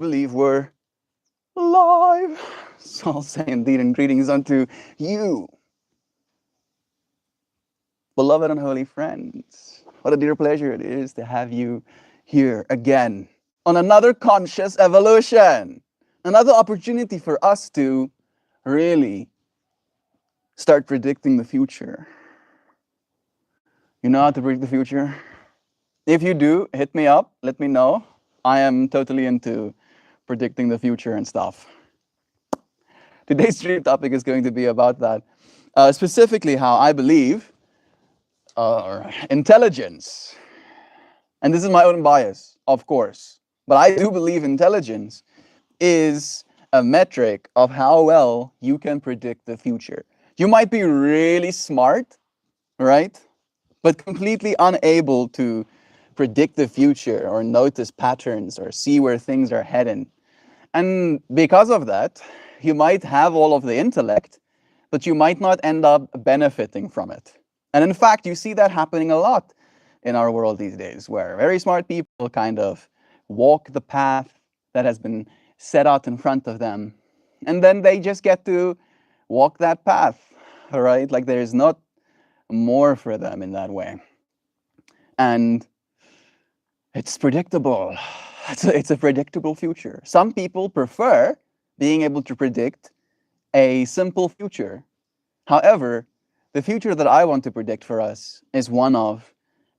believe we're live. So I'll say indeed and greetings unto you, beloved and holy friends. What a dear pleasure it is to have you here again on another conscious evolution. Another opportunity for us to really start predicting the future. You know how to predict the future? If you do, hit me up, let me know. I am totally into predicting the future and stuff. Today's stream topic is going to be about that. Specifically, how I believe intelligence, and this is my own bias, of course, but I do believe intelligence is a metric of how well you can predict the future. You might be really smart, right? But completely unable to predict the future or notice patterns or see where things are heading. And because of that, you might have all of the intellect, but you might not end up benefiting from it. And in fact, you see that happening a lot in our world these days, where very smart people kind of walk the path that has been set out in front of them, and then they just get to walk that path, right? Like there's not more for them in that way. And it's predictable. It's a predictable future. Some people prefer being able to predict a simple future. However, the future that I want to predict for us is one of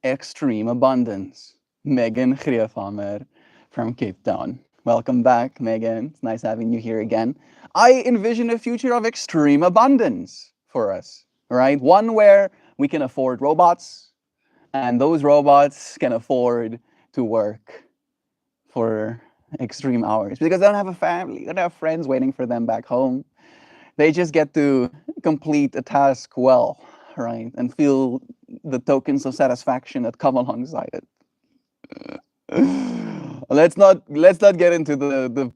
extreme abundance. Megan Griefhammer from Cape Town. Welcome back, Megan. It's nice having you here again. I envision a future of extreme abundance for us, right? One where we can afford robots, and those robots can afford to work for extreme hours because they don't have a family, they don't have friends waiting for them back home. They just get to complete a task well, right? And feel the tokens of satisfaction that come alongside it. let's not get into the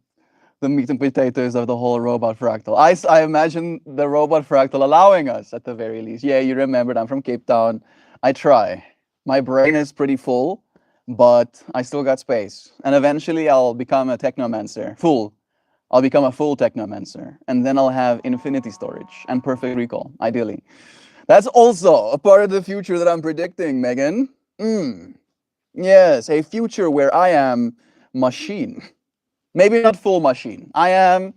meat and potatoes of the whole robot fractal. I imagine the robot fractal allowing us at the very least. Yeah, you remembered I'm from Cape Town. I try. My brain is pretty full, but I still got space. And eventually I'll become a technomancer. I'll become a full technomancer. And then I'll have infinity storage and perfect recall, ideally. That's also a part of the future that I'm predicting, Megan. Yes, a future where I am machine. Maybe not full machine. I am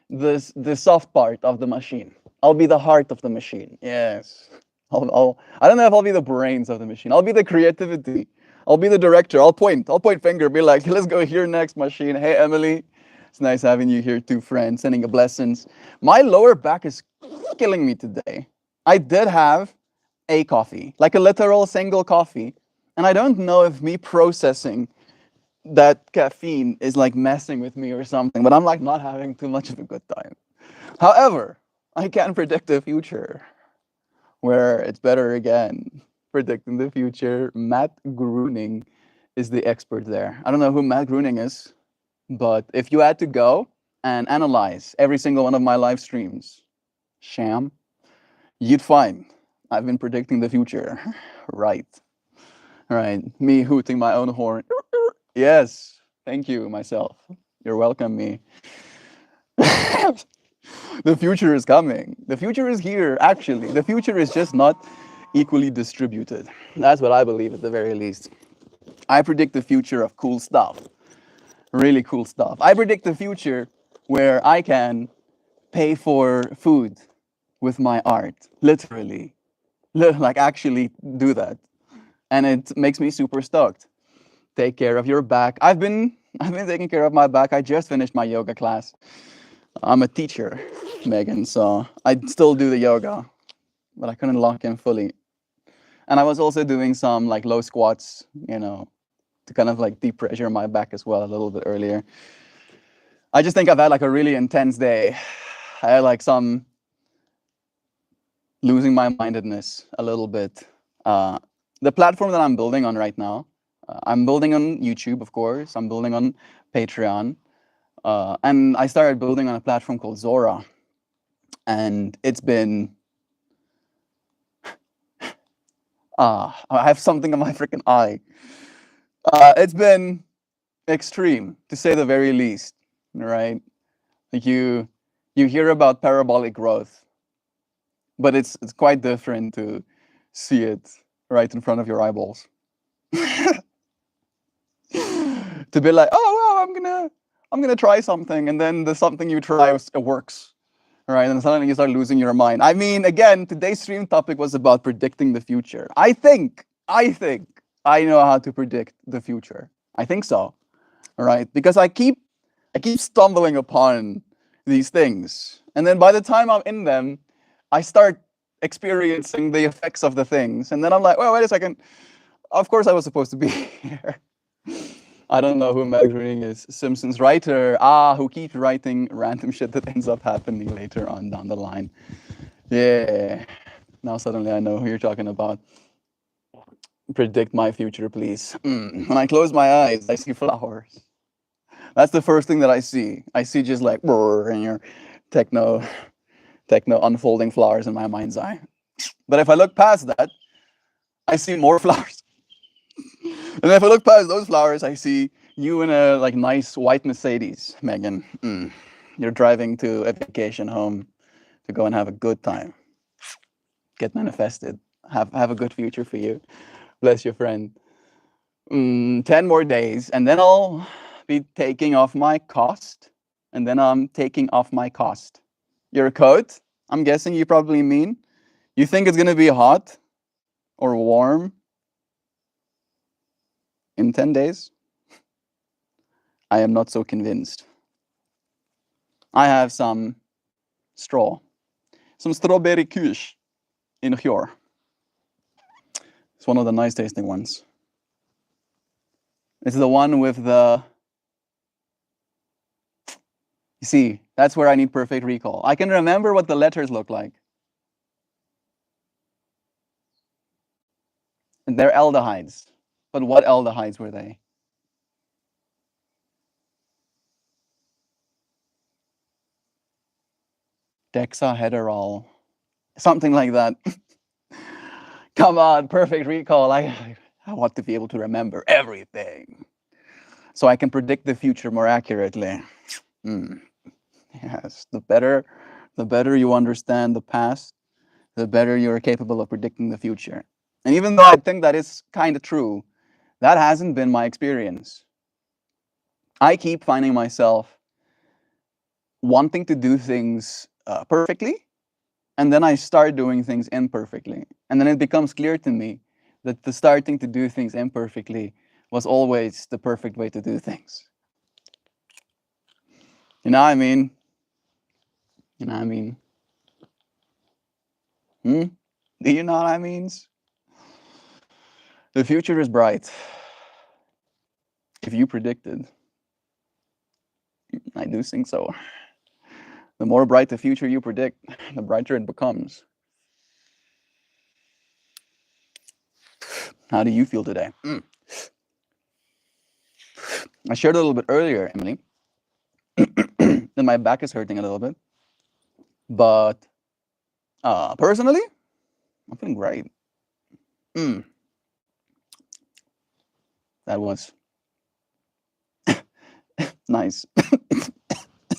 the soft part of the machine. I'll be the heart of the machine. Yes. I don't know if I'll be the brains of the machine. I'll be the creativity. I'll be the director. I'll point finger, be like, let's go here next, machine. Hey, Emily. It's nice having you here too, friend. Sending you blessings. My lower back is killing me today. I did have a coffee, like a literal single coffee. And I don't know if me processing that caffeine is like messing with me or something, but I'm like not having too much of a good time. However, I can predict the future where it's better again. Predicting the future. Matt Gruning is the expert there. I don't know who Matt Gruning is, but if you had to go and analyze every single one of my live streams, sham, you'd find I've been predicting the future. Right. Right. Me hooting my own horn. Yes. Thank you, myself. You're welcome, me. The future is coming. The future is here, actually. The future is just not equally distributed. That's what I believe at the very least. I predict the future of cool stuff. Really cool stuff. I predict the future where I can pay for food with my art. Literally. Like actually do that. And it makes me super stoked. Take care of your back. I've been taking care of my back. I just finished my yoga class. I'm a teacher, Megan, so I still do the yoga, but I couldn't lock in fully. And I was also doing some like low squats, to kind of like depressure my back as well a little bit earlier. I just think I've had like a really intense day. I had like some losing my mindedness a little bit. The platform that I'm building on right now, I'm building on YouTube, of course. I'm building on Patreon. And I started building on a platform called Zora. And it's been... I have something on my freaking eye. It's been extreme, to say the very least. right? Like you hear about parabolic growth, but it's quite different to see it right in front of your eyeballs. To be like, oh wow, I'm gonna try something, and then the something you try works, right? And suddenly you start losing your mind. I mean, again, today's stream topic was about predicting the future. I think I know how to predict the future. I think so, right? Because I keep stumbling upon these things, and then by the time I'm in them, I start experiencing the effects of the things, and then I'm like, well, wait a second. Of course, I was supposed to be here. I don't know who Meg Groening is. Simpsons writer, who keeps writing random shit that ends up happening later on down the line. Yeah. Now suddenly I know who you're talking about. Predict my future, please. When I close my eyes, I see flowers. That's the first thing that I see. I see just like and your techno unfolding flowers in my mind's eye. But if I look past that, I see more flowers. And if I look past those flowers, I see you in a like nice white Mercedes, Megan. You're driving to a vacation home to go and have a good time. Get manifested. Have a good future for you. Bless your friend. 10 more days, and then I'll be taking off my cost. And then I'm taking off my cost. Your coat, I'm guessing you probably mean. You think it's gonna be hot or warm in 10 days? I am not so convinced. I have some straw. Some strawberry kush in here. It's one of the nice tasting ones. It's the one with the... You see, that's where I need perfect recall. I can remember what the letters look like. And they're aldehydes. But what aldehydes were they? Dexahedral. Something like that. Come on, perfect recall. I want to be able to remember everything, so I can predict the future more accurately. Yes, the better you understand the past, the better you're capable of predicting the future. And even though I think that is kind of true, that hasn't been my experience. I keep finding myself wanting to do things perfectly, and then I start doing things imperfectly. And then it becomes clear to me that the starting to do things imperfectly was always the perfect way to do things. You know what I mean? You know what I mean? Do you know what I mean? The future is bright. If you predicted, I do think so. The more bright the future you predict, the brighter it becomes. How do you feel today? I shared a little bit earlier, Emily, that my back is hurting a little bit. But personally, I'm feeling great. That was nice,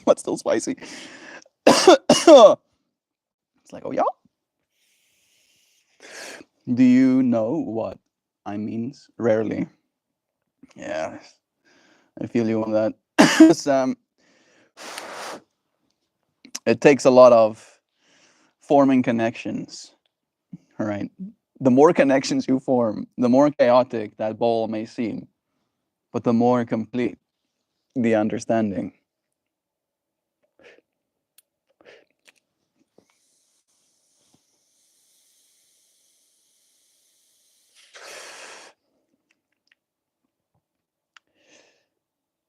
but still spicy. It's like, oh yeah. Do you know what I means? Rarely. Yeah, I feel you on that. Sam, it takes a lot of forming connections. All right. The more connections you form, the more chaotic that ball may seem, but the more complete the understanding.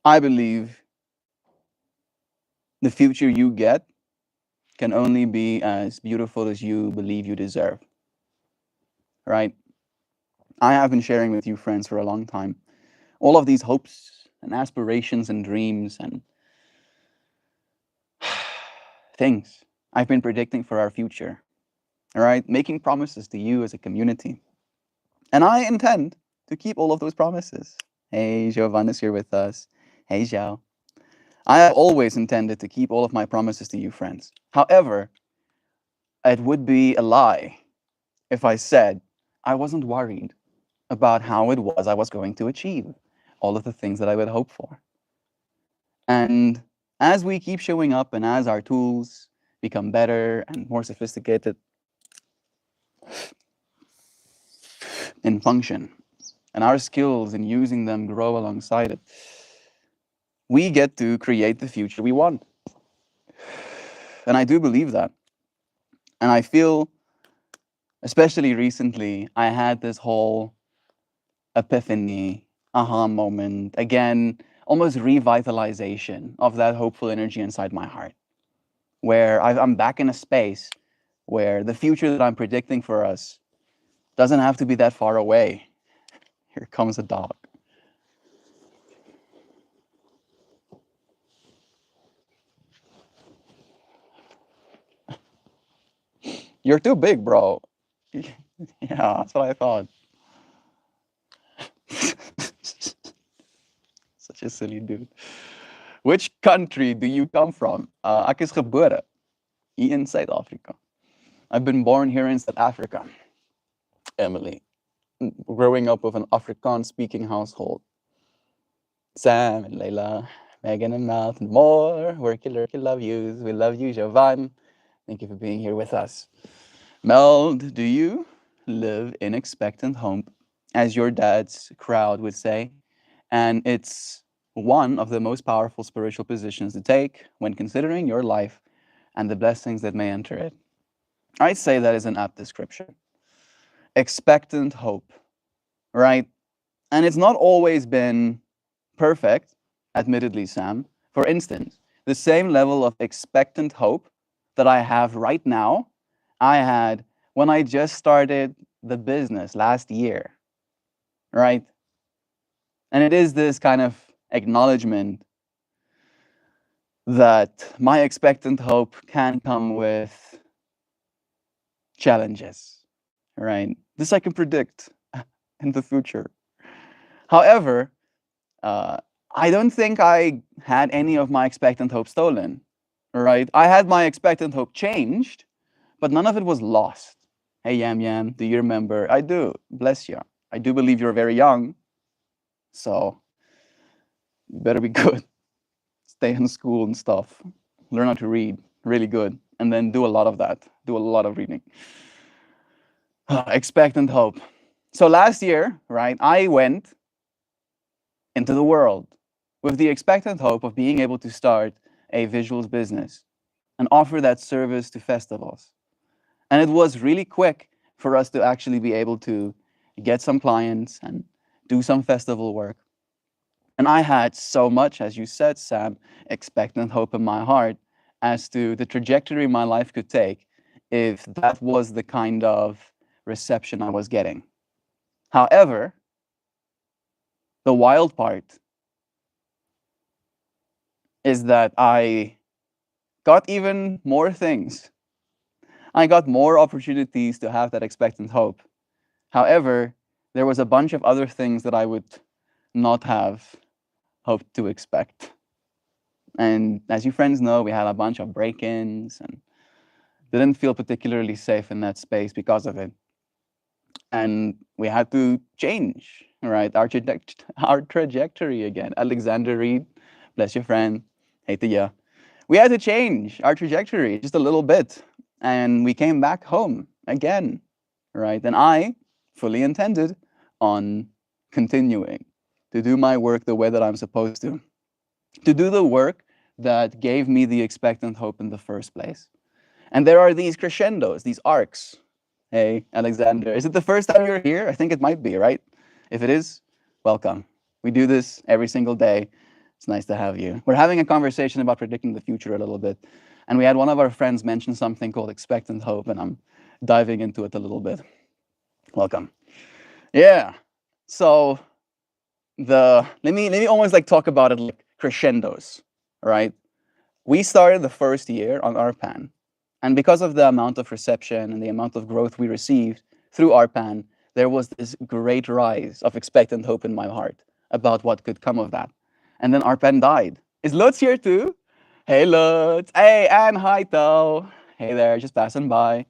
I believe the future you get can only be as beautiful as you believe you deserve. Right? I have been sharing with you, friends, for a long time all of these hopes and aspirations and dreams and things I've been predicting for our future. All right? Making promises to you as a community. And I intend to keep all of those promises. Hey, Giovanna's here with us. Hey, Zhao. I have always intended to keep all of my promises to you, friends. However, it would be a lie if I said I wasn't worried about how it was I was going to achieve all of the things that I would hope for. And as we keep showing up and as our tools become better and more sophisticated in function, and our skills in using them grow alongside it, we get to create the future we want. And I do believe that. And I feel, especially recently, I had this whole epiphany, aha moment, again, almost revitalization of that hopeful energy inside my heart, where I'm back in a space where the future that I'm predicting for us doesn't have to be that far away. Here comes a dog. You're too big, bro. Yeah, that's what I thought. Such a silly dude. Which country do you come from? Ek is gebore hier in South Africa. I've been born here in South Africa. Emily, growing up with an Afrikaans-speaking household. Sam and Layla, Megan and MeltMore, Worky Lurky love yous. We love you, Jovan. Thank you for being here with us. Meld, do you live in expectant hope, as your dad's crowd would say? And it's one of the most powerful spiritual positions to take when considering your life and the blessings that may enter it. I'd say that is an apt description. Expectant hope, right? And it's not always been perfect, admittedly, Sam. For instance, the same level of expectant hope that I have right now, I had when I just started the business last year, right? And it is this kind of acknowledgement that my expectant hope can come with challenges, right? This I can predict in the future. However, I don't think I had any of my expectant hope stolen, right? I had my expectant hope changed, but none of it was lost. Hey, Yam Yam, do you remember? I do. Bless you. I do believe you're very young, so you better be good. Stay in school and stuff. Learn how to read really good, and then do a lot of that. Do a lot of reading. Expectant hope. So last year, right, I went into the world with the expectant hope of being able to start a visuals business and offer that service to festivals. And it was really quick for us to actually be able to get some clients and do some festival work. And I had so much, as you said, Sam, expectant hope in my heart as to the trajectory my life could take if that was the kind of reception I was getting. However, the wild part is that I got even more things. I got more opportunities to have that expectant hope. However, there was a bunch of other things that I would not have hoped to expect. And as you friends know, we had a bunch of break-ins and didn't feel particularly safe in that space because of it. And we had to change, right? Our trajectory again. Alexander Reed, bless your friend. Hey to ya. We had to change our trajectory just a little bit. And we came back home again, right? And I fully intended on continuing to do my work the way that I'm supposed to do the work that gave me the expectant hope in the first place. And there are these crescendos, these arcs. Hey, Alexander, is it the first time you're here? I think it might be, right? If it is, welcome. We do this every single day. It's nice to have you. We're having a conversation about predicting the future a little bit. And we had one of our friends mention something called expectant hope, and I'm diving into it a little bit. Welcome. Yeah. So let me almost like talk about it like crescendos, right? We started the first year on ARPAN, and because of the amount of reception and the amount of growth we received through ARPAN, there was this great rise of expectant hope in my heart about what could come of that. And then ARPAN died. Is Lutz here too? Hey, Lutz. Hey, and hi, Tao. Hey there, just passing by.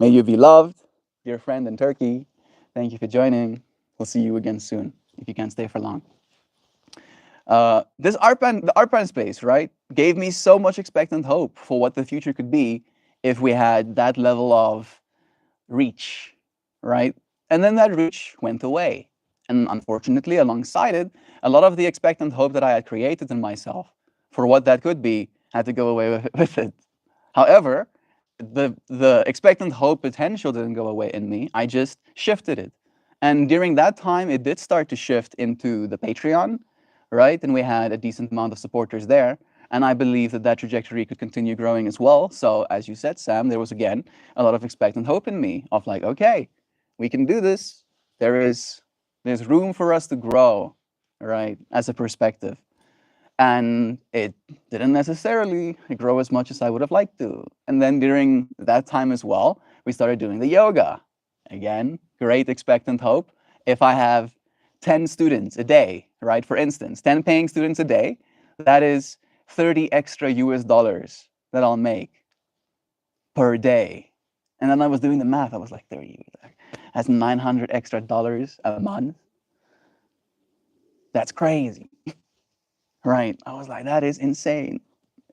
May you be loved, dear friend in Turkey. Thank you for joining. We'll see you again soon if you can't stay for long. The ARPAN space, right, gave me so much expectant hope for what the future could be if we had that level of reach, right? And then that reach went away. And unfortunately, alongside it, a lot of the expectant hope that I had created in myself for what that could be had to go away with it. However, the expectant hope potential didn't go away in me. I just shifted it. And during that time, it did start to shift into the Patreon, right? And we had a decent amount of supporters there. And I believe that that trajectory could continue growing as well. So, as you said, Sam, there was again a lot of expectant hope in me of like, okay, we can do this. There's room for us to grow, right? As a perspective. And it didn't necessarily grow as much as I would have liked to. And then during that time as well, we started doing the yoga. Again, great expectant hope. If I have 10 students a day, right? For instance, 10 paying students a day, that is 30 extra US dollars that I'll make per day. And then I was doing the math. I was like, 30, that's 900 extra dollars a month. That's crazy, right? I was like, that is insane.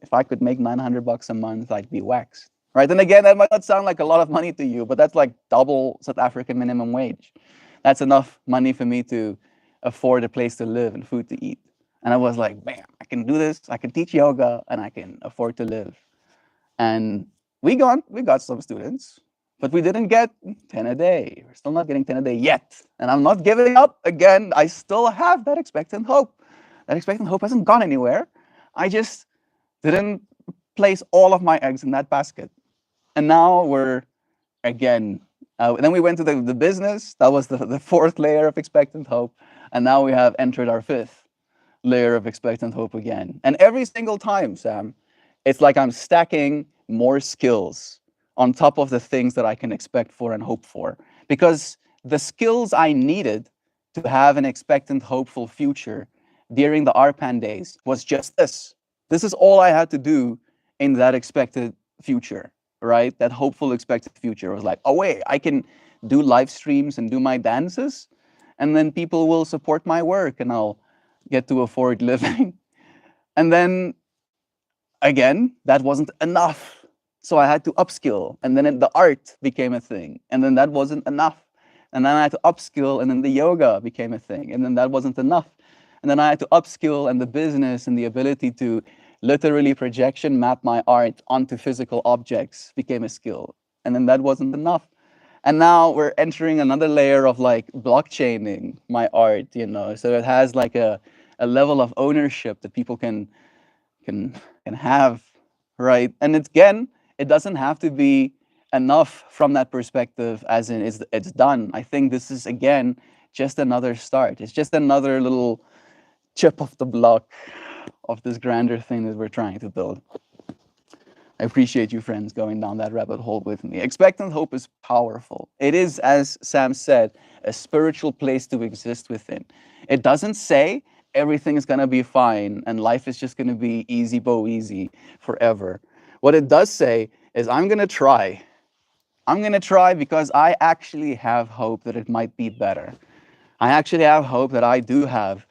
If I could make 900 bucks a month, I'd be waxed, right? And again, that might not sound like a lot of money to you, but that's like double South African minimum wage. That's enough money for me to afford a place to live and food to eat. And I was like, bam, I can do this. I can teach yoga and I can afford to live. And we got some students, but we didn't get 10 a day. We're still not getting 10 a day yet. And I'm not giving up. Again, I still have that expectant hope. That expectant hope hasn't gone anywhere. I just didn't place all of my eggs in that basket. And now we're again, then we went to the business. That was the fourth layer of expectant hope. And now we have entered our fifth layer of expectant hope again. And every single time, Sam, it's like I'm stacking more skills on top of the things that I can expect for and hope for. Because the skills I needed to have an expectant, hopeful future during the ARPAN days was just this. This is all I had to do in that expected future, right? That hopeful expected future was like, oh wait, I can do live streams and do my dances, and then people will support my work and I'll get to afford living. And then again, that wasn't enough. So I had to upskill, and then the art became a thing, and then that wasn't enough. And then I had to upskill, and then the yoga became a thing, and then that wasn't enough. And then I had to upskill, and the business and the ability to literally projection map my art onto physical objects became a skill, and then that wasn't enough. And now we're entering another layer of like blockchaining my art, so it has like a level of ownership that people can can have, right? And again, it doesn't have to be enough from that perspective, as in it's done. I think this is again just another start. It's just another little chip off the block of this grander thing that we're trying to build. I appreciate you, friends, going down that rabbit hole with me. Expectant hope is powerful. It is, as Sam said, a spiritual place to exist within. It doesn't say everything is going to be fine and life is just going to be easy, bo easy forever. What it does say is, I'm going to try. I'm going to try because I actually have hope that it might be better. I actually have hope that I do have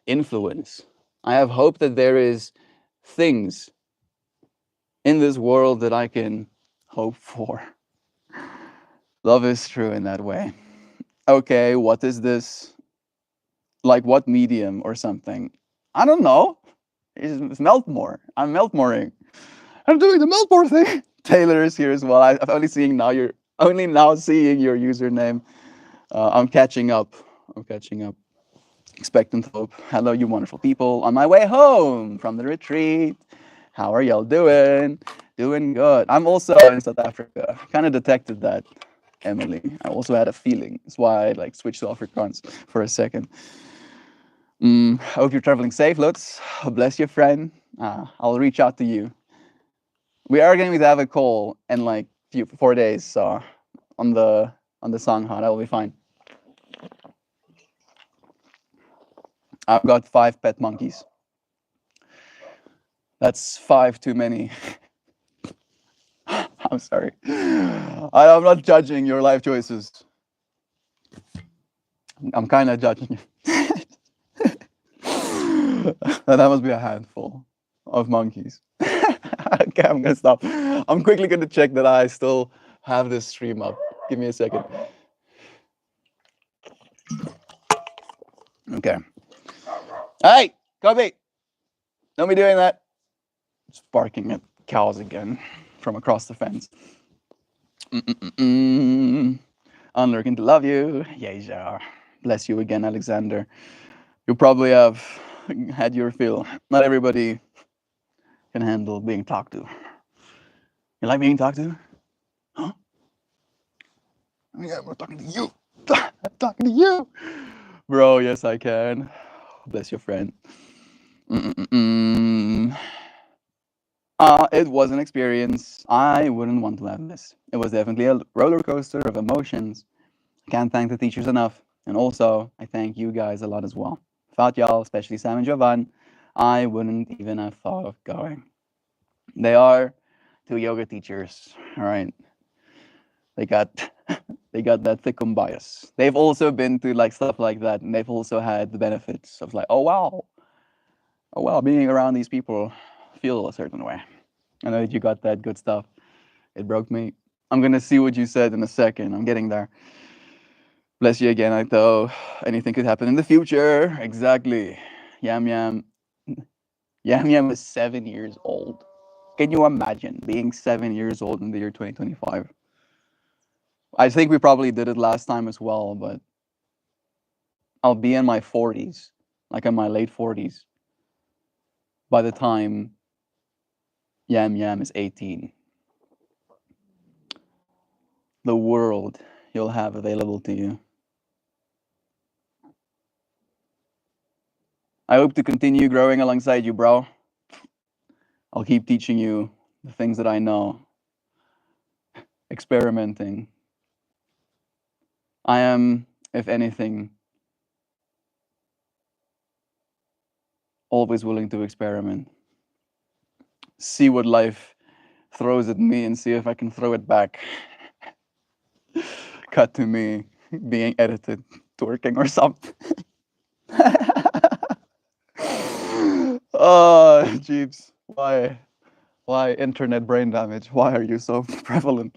influence. I have hope that there is things in this world that I can hope for. Love is true in that way. Okay, what is this? Like what medium or something? I don't know. It's MeltMore. I'm MeltMoring. I'm doing the MeltMore thing. Taylor is here as well. I'm only seeing now seeing your username. I'm catching up. I'm catching up. Expectant hope. Hello, you wonderful people. On my way home from the retreat. How are y'all doing? Doing good. I'm also in South Africa. Kind of detected that, Emily. I also had a feeling. That's why I like switched to Afrikaans for a second. Hope you're traveling safe, Lutz. Bless your friend. I'll reach out to you. We are going to have a call in like 4 days, so on the Sangha, that will be fine. I've got 5 pet monkeys. That's 5 too many. I'm sorry. I'm not judging your life choices. I'm kind of judging you. That must be a handful of monkeys. Okay, I'm gonna stop. I'm quickly gonna check that I still have this stream up. Give me a second. Okay. Hey, Cubby! Don't be doing that. Just barking at cows again from across the fence. I'm lurking to love you. Yeah. Bless you again, Alexander. You probably have had your fill. Not everybody can handle being talked to. You like being talked to? Huh? Yeah, we're talking to you. I'm talking to you. Bro, yes, I can. Bless your friend. It was an experience I wouldn't want to have missed. It was definitely a roller coaster of emotions. I can't thank the teachers enough. And also, I thank you guys a lot as well. Without y'all, especially Sam and Jovan, I wouldn't even have thought of going. They are 2 yoga teachers, all right? They got they got that thickum bias. They've also been through like stuff like that, and they've also had the benefits of like, oh wow, being around these people feel a certain way. I know that you got that good stuff. It broke me. I'm gonna see what you said in a second. I'm getting there. Bless you again, Aito. Anything could happen in the future. Exactly. Yam Yam. Yam Yam was 7 years old. Can you imagine being 7 years old in the year 2025? I think we probably did it last time as well, but I'll be in my 40s, like in my late 40s, by the time Yam Yam is 18. The world you'll have available to you. I hope to continue growing alongside you, bro. I'll keep teaching you the things that I know, experimenting. I am, if anything, always willing to experiment. See what life throws at me and see if I can throw it back. Cut to me being edited, twerking or something. Oh, Jeeps. Why? Why internet brain damage? Why are you so prevalent?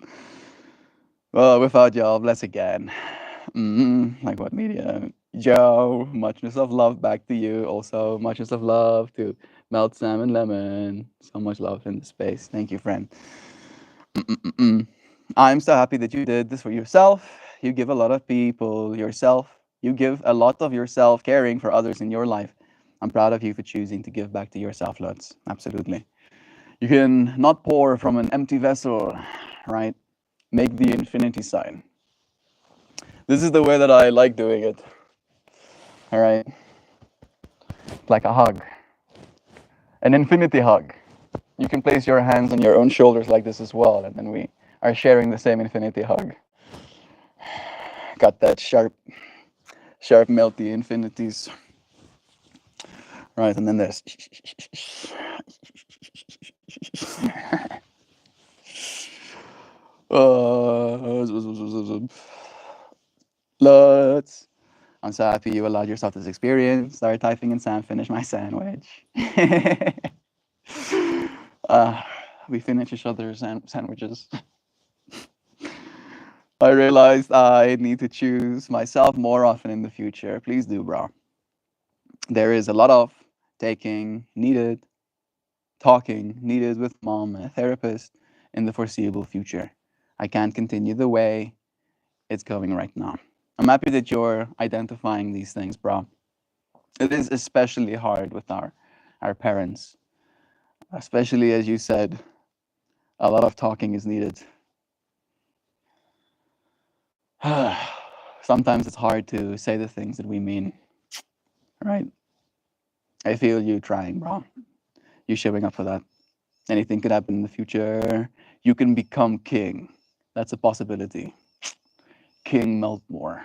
Well, without y'all, bless again. Like what media? Joe, muchness of love back to you. Also, muchness of love to Melt Sam and Lemon. So much love in the space. Thank you, friend. I'm so happy that you did this for yourself. You give a lot of people yourself. You give a lot of yourself caring for others in your life. I'm proud of you for choosing to give back to yourself, Lutz. Absolutely. You can not pour from an empty vessel, right? Make the infinity sign. This is the way that I like doing it. All right. Like a hug. An infinity hug. You can place your hands on your own shoulders like this as well, and then we are sharing the same infinity hug. Got that sharp, melty infinities. Right, and then there's Lutz. I'm so happy you allowed yourself this experience. Start typing in Sam, finish my sandwich. We finish each other's sandwiches. I realized I need to choose myself more often in the future. Please do, bro. There is a lot of taking needed, talking needed with mom and a therapist in the foreseeable future. I can't continue the way it's going right now. I'm happy that you're identifying these things, bro. It is especially hard with our parents, especially as you said, a lot of talking is needed. Sometimes it's hard to say the things that we mean, right? I feel you trying, bro. You showing up for that. Anything could happen in the future. You can become king. That's a possibility. King MeltMore.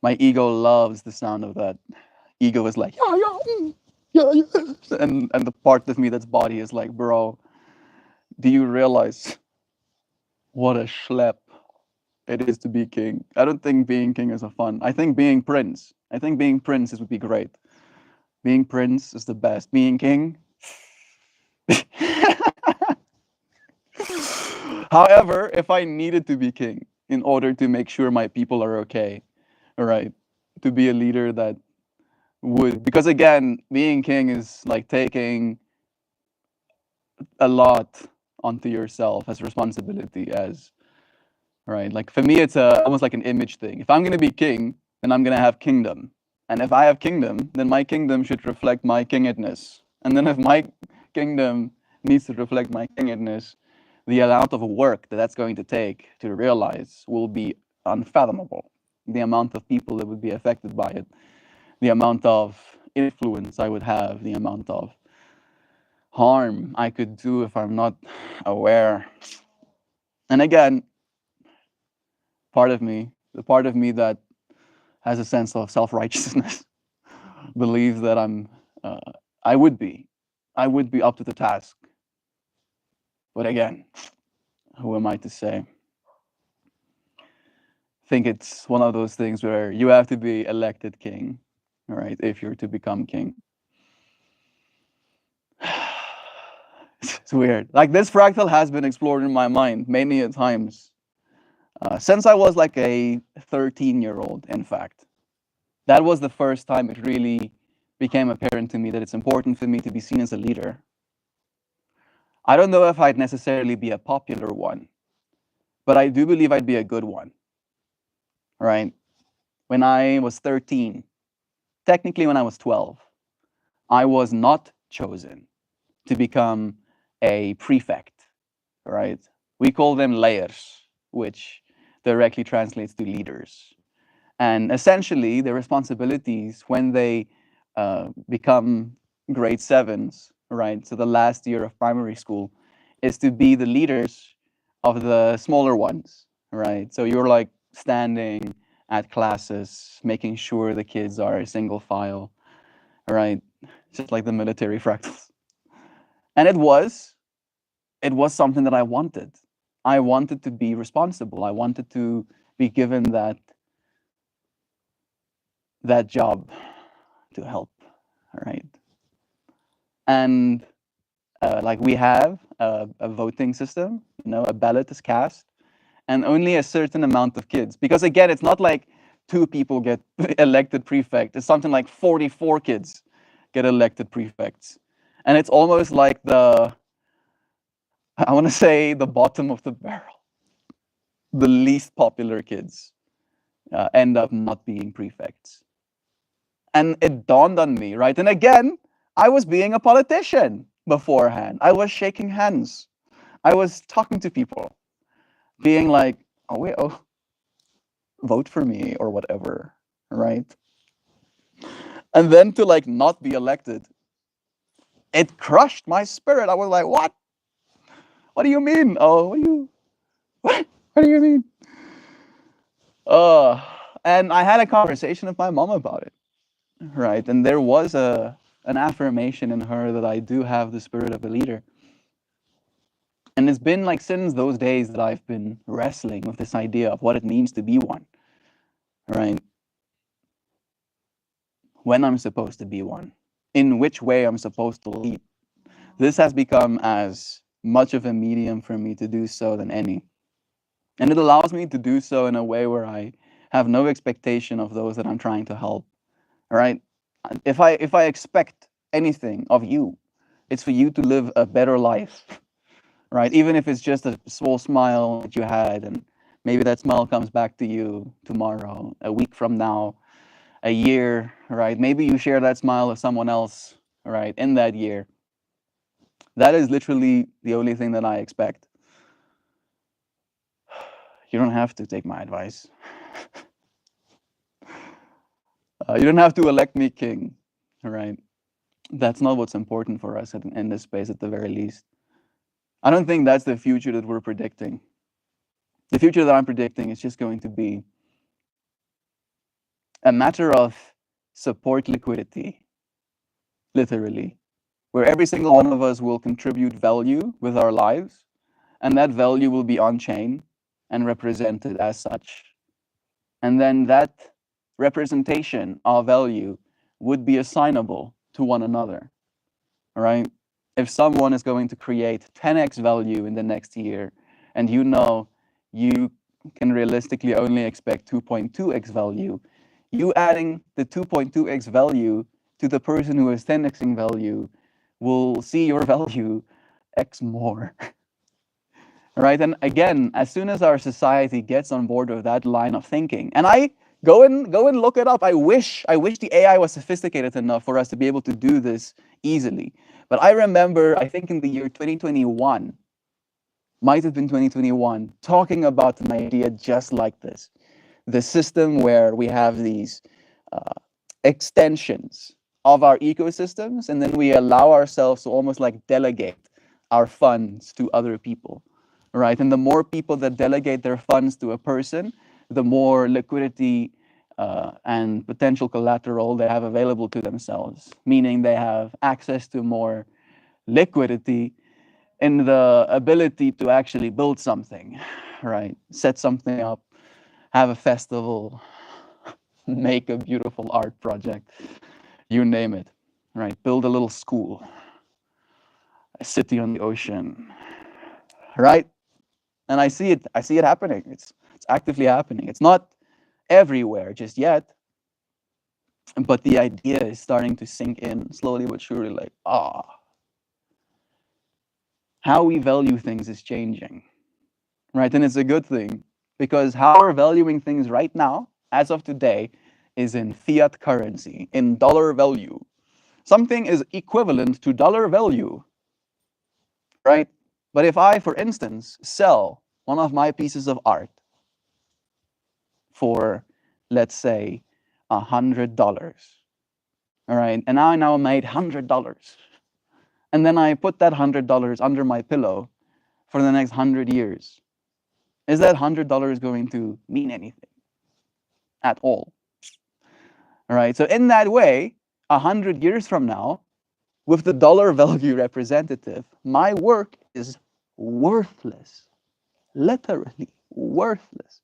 My ego loves the sound of that. Ego is like, yeah, yeah, yeah. And the part of me that's body is like, bro, do you realize what a schlep it is to be king? I don't think being king is a fun. I think being prince. I think being prince would be great. Being prince is the best. Being king. However, if I needed to be king in order to make sure my people are okay, all right, to be a leader that would, because again, being king is like taking a lot onto yourself as responsibility, as right. Like for me, it's almost like an image thing. If I'm gonna be king, then I'm gonna have kingdom, and if I have kingdom, then my kingdom should reflect my kingedness, and then if my kingdom needs to reflect my kingedness, the amount of work that that's going to take to realize will be unfathomable. The amount of people that would be affected by it, the amount of influence I would have, the amount of harm I could do if I'm not aware. And again, part of me, the part of me that has a sense of self-righteousness, believes that uh, I would be, I would be up to the task. But again, who am I to say? I think it's one of those things where you have to be elected king, all right, if you're to become king. It's weird. Like this fractal has been explored in my mind many a times since I was like a 13-year-old, in fact. That was the first time it really became apparent to me that it's important for me to be seen as a leader. I don't know if I'd necessarily be a popular one, but I do believe I'd be a good one, right? When I was 13, technically when I was 12, I was not chosen to become a prefect, right? We call them layers, which directly translates to leaders. And essentially, their responsibilities when they become grade sevens, right? So the last year of primary school is to be the leaders of the smaller ones, right? So you're like standing at classes, making sure the kids are single file, right? Just like the military fractals. And it was something that I wanted. I wanted to be responsible. I wanted to be given that job to help, right? And like we have a voting system, a ballot is cast, and only a certain amount of kids. Because again, it's not like 2 people get elected prefect. It's something like 44 kids get elected prefects, and it's almost like I want to say the bottom of the barrel. The least popular kids end up not being prefects. And it dawned on me, right? And again, I was being a politician beforehand. I was shaking hands. I was talking to people, being like, oh, wait, oh, vote for me or whatever, right? And then to like not be elected, it crushed my spirit. I was like, what? What do you mean? Oh, what do you mean? Uh, and I had a conversation with my mom about it, right? And there was an affirmation in her that I do have the spirit of a leader. And it's been like since those days that I've been wrestling with this idea of what it means to be one, right? When I'm supposed to be one, in which way I'm supposed to lead. This has become as much of a medium for me to do so than any. And it allows me to do so in a way where I have no expectation of those that I'm trying to help. All right. If I expect anything of you, it's for you to live a better life, right? Even if it's just a small smile that you had, and maybe that smile comes back to you tomorrow, a week from now, a year, right? Maybe you share that smile with someone else, right? In that year. That is literally the only thing that I expect. You don't have to take my advice. You don't have to elect me king, right? That's not what's important for us in this space, at the very least. I don't think that's the future that we're predicting. The future that I'm predicting is just going to be a matter of support liquidity, literally, where every single one of us will contribute value with our lives, and that value will be on chain and represented as such. And then that representation of value would be assignable to one another, right? If someone is going to create 10x value in the next year, and you know you can realistically only expect 2.2x value, you adding the 2.2x value to the person who is 10xing value will see your value x more. Right? And again, as soon as our society gets on board with that line of thinking, and I go and look it up. I wish the AI was sophisticated enough for us to be able to do this easily. But I remember, I think in the year 2021, might have been 2021, talking about an idea just like this. The system where we have these uh, extensions of our ecosystems, and then we allow ourselves to almost like delegate our funds to other people, right? And the more people that delegate their funds to a person, the more liquidity and potential collateral they have available to themselves, meaning they have access to more liquidity in the ability to actually build something, right? Set something up, have a festival, make a beautiful art project, you name it, right? Build a little school, a city on the ocean, right? And I see it happening. It's actively happening. It's not everywhere just yet, but the idea is starting to sink in slowly but surely, like, how we value things is changing, right? And it's a good thing, because how we're valuing things right now, as of today, is in fiat currency, in dollar value. Something is equivalent to dollar value, right? But if I, for instance, sell one of my pieces of art for, let's say, $100, all right, and I now made $100, and then I put that $100 under my pillow for the next 100 years, is that $100 going to mean anything at all? All right, so in that way, 100 years from now, with the dollar value representative, my work is worthless, literally worthless.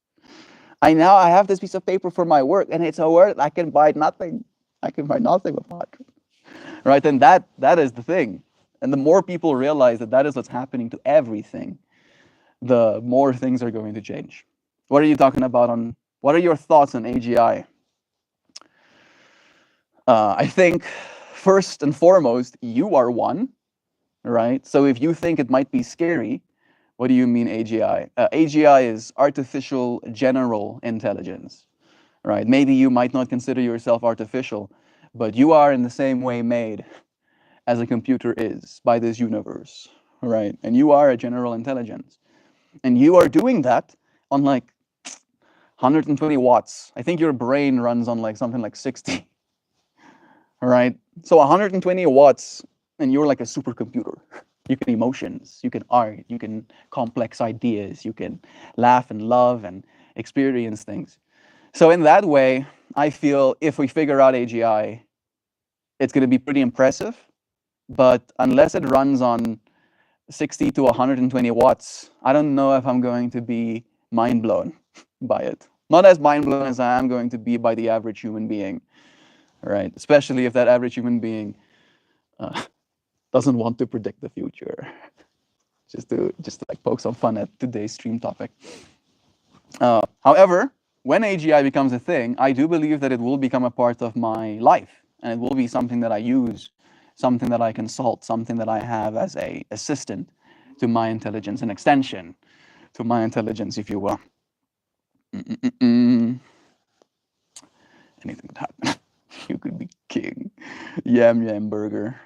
I have this piece of paper for my work, and it's a word I can buy nothing. I can buy nothing with 100, right? And that is the thing. And the more people realize that that is what's happening to everything, the more things are going to change. What are you talking about on? What are your thoughts on AGI? I think first and foremost, you are one, right? So if you think it might be scary, what do you mean AGI? AGI is artificial general intelligence, right? Maybe you might not consider yourself artificial, but you are in the same way made as a computer is by this universe, right? And you are a general intelligence. And you are doing that on like 120 watts. I think your brain runs on like something like 60, right? So 120 watts, and you're like a supercomputer. You can emotions, you can art, you can complex ideas, you can laugh and love and experience things. So in that way, I feel if we figure out AGI, it's going to be pretty impressive. But unless it runs on 60 to 120 watts, I don't know if I'm going to be mind blown by it. Not as mind blown as I am going to be by the average human being, right? Especially if that average human being doesn't want to predict the future. Just to like poke some fun at today's stream topic. However, when AGI becomes a thing, I do believe that it will become a part of my life, and it will be something that I use, something that I consult, something that I have as a assistant to my intelligence, an extension to my intelligence, if you will. Anything could happen. You could be king. Yam Yam Burger.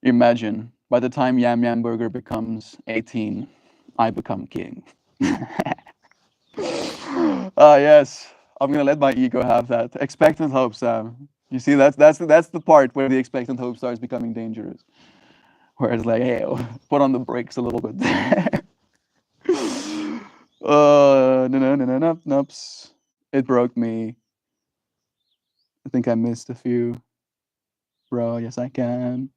Imagine, by the time Yam Yam Burger becomes 18, I become king. Yes, I'm gonna let my ego have that. Expectant hope, Sam. You see, that's the part where the expectant hope starts becoming dangerous. Where it's like, hey, put on the brakes a little bit. No, noops. It broke me. I think I missed a few. bro. Yes, I can.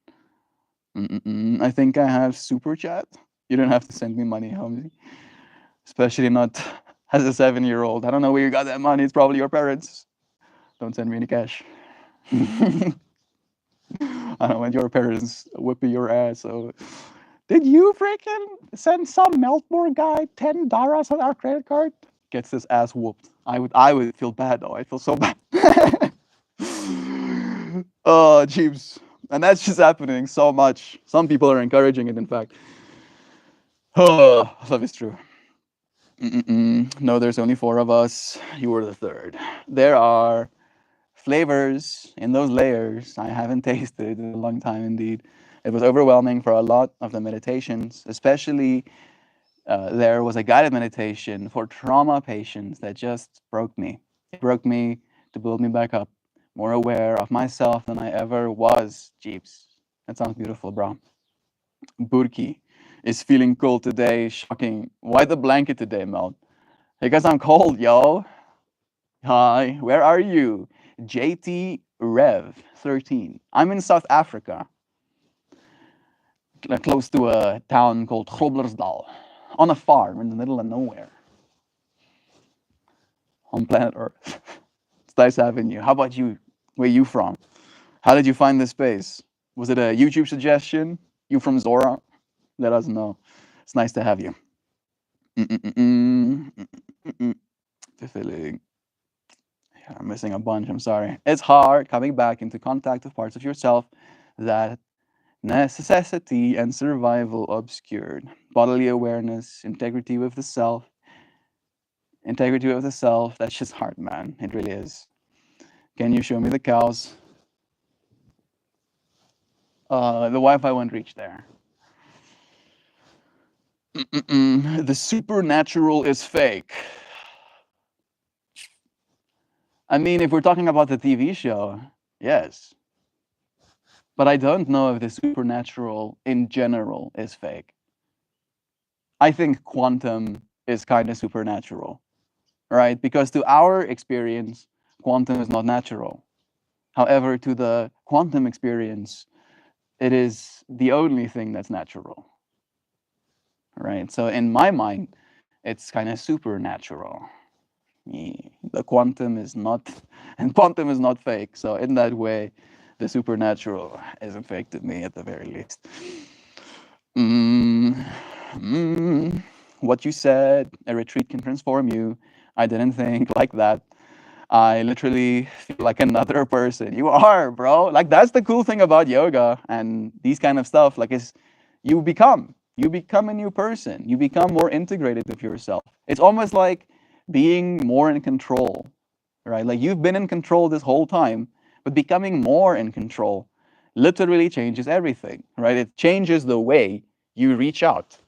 I think I have super chat. You don't have to send me money, homie. Especially not as a 7-year-old. I don't know where you got that money. It's probably your parents. Don't send me any cash. I don't want your parents whipping your ass. So, did you freaking send some MeltMore guy $10 on our credit card? Gets his ass whooped. I would feel bad though. I feel so bad. Oh, jeeps. And that's just happening so much. Some people are encouraging it, in fact. Oh, love is true. No, there's only 4 of us. You were the third. There are flavors in those layers I haven't tasted in a long time indeed. It was overwhelming for a lot of the meditations, especially there was a guided meditation for trauma patients that just broke me. It broke me to build me back up, more aware of myself than I ever was. Jeeps. That sounds beautiful, bro. Burki is feeling cold today. Shocking. Why the blanket today, Mel? Because I'm cold, yo. Hi, where are you? JT Rev 13. I'm in South Africa, close to a town called Groblersdal, on a farm in the middle of nowhere, on planet Earth. It's nice having you. How about you? Where you from? How did you find this space? Was it a YouTube suggestion? You from Zora? Let us know. It's nice to have you. Fulfilling. Yeah, I'm missing a bunch. I'm sorry. It's hard coming back into contact with parts of yourself that necessity and survival obscured. Bodily awareness, integrity with the self. Integrity with the self. That's just hard, man. It really is. Can you show me the cows? The Wi-Fi won't reach there. The supernatural is fake. I mean, if we're talking about the TV show, yes. But I don't know if the supernatural in general is fake. I think quantum is kind of supernatural, right? Because to our experience, quantum is not natural. However, to the quantum experience, it is the only thing that's natural, right? So in my mind, it's kind of supernatural. The quantum is not, and quantum is not fake. So in that way, the supernatural isn't fake to me at the very least. Mm, mm, what you said, a retreat can transform you. I didn't think like that. I literally feel like another person. You are, bro. Like that's the cool thing about yoga and these kind of stuff. Like is you become a new person. You become more integrated with yourself. It's almost like being more in control, right? Like you've been in control this whole time, but becoming more in control literally changes everything, right? It changes the way you reach out,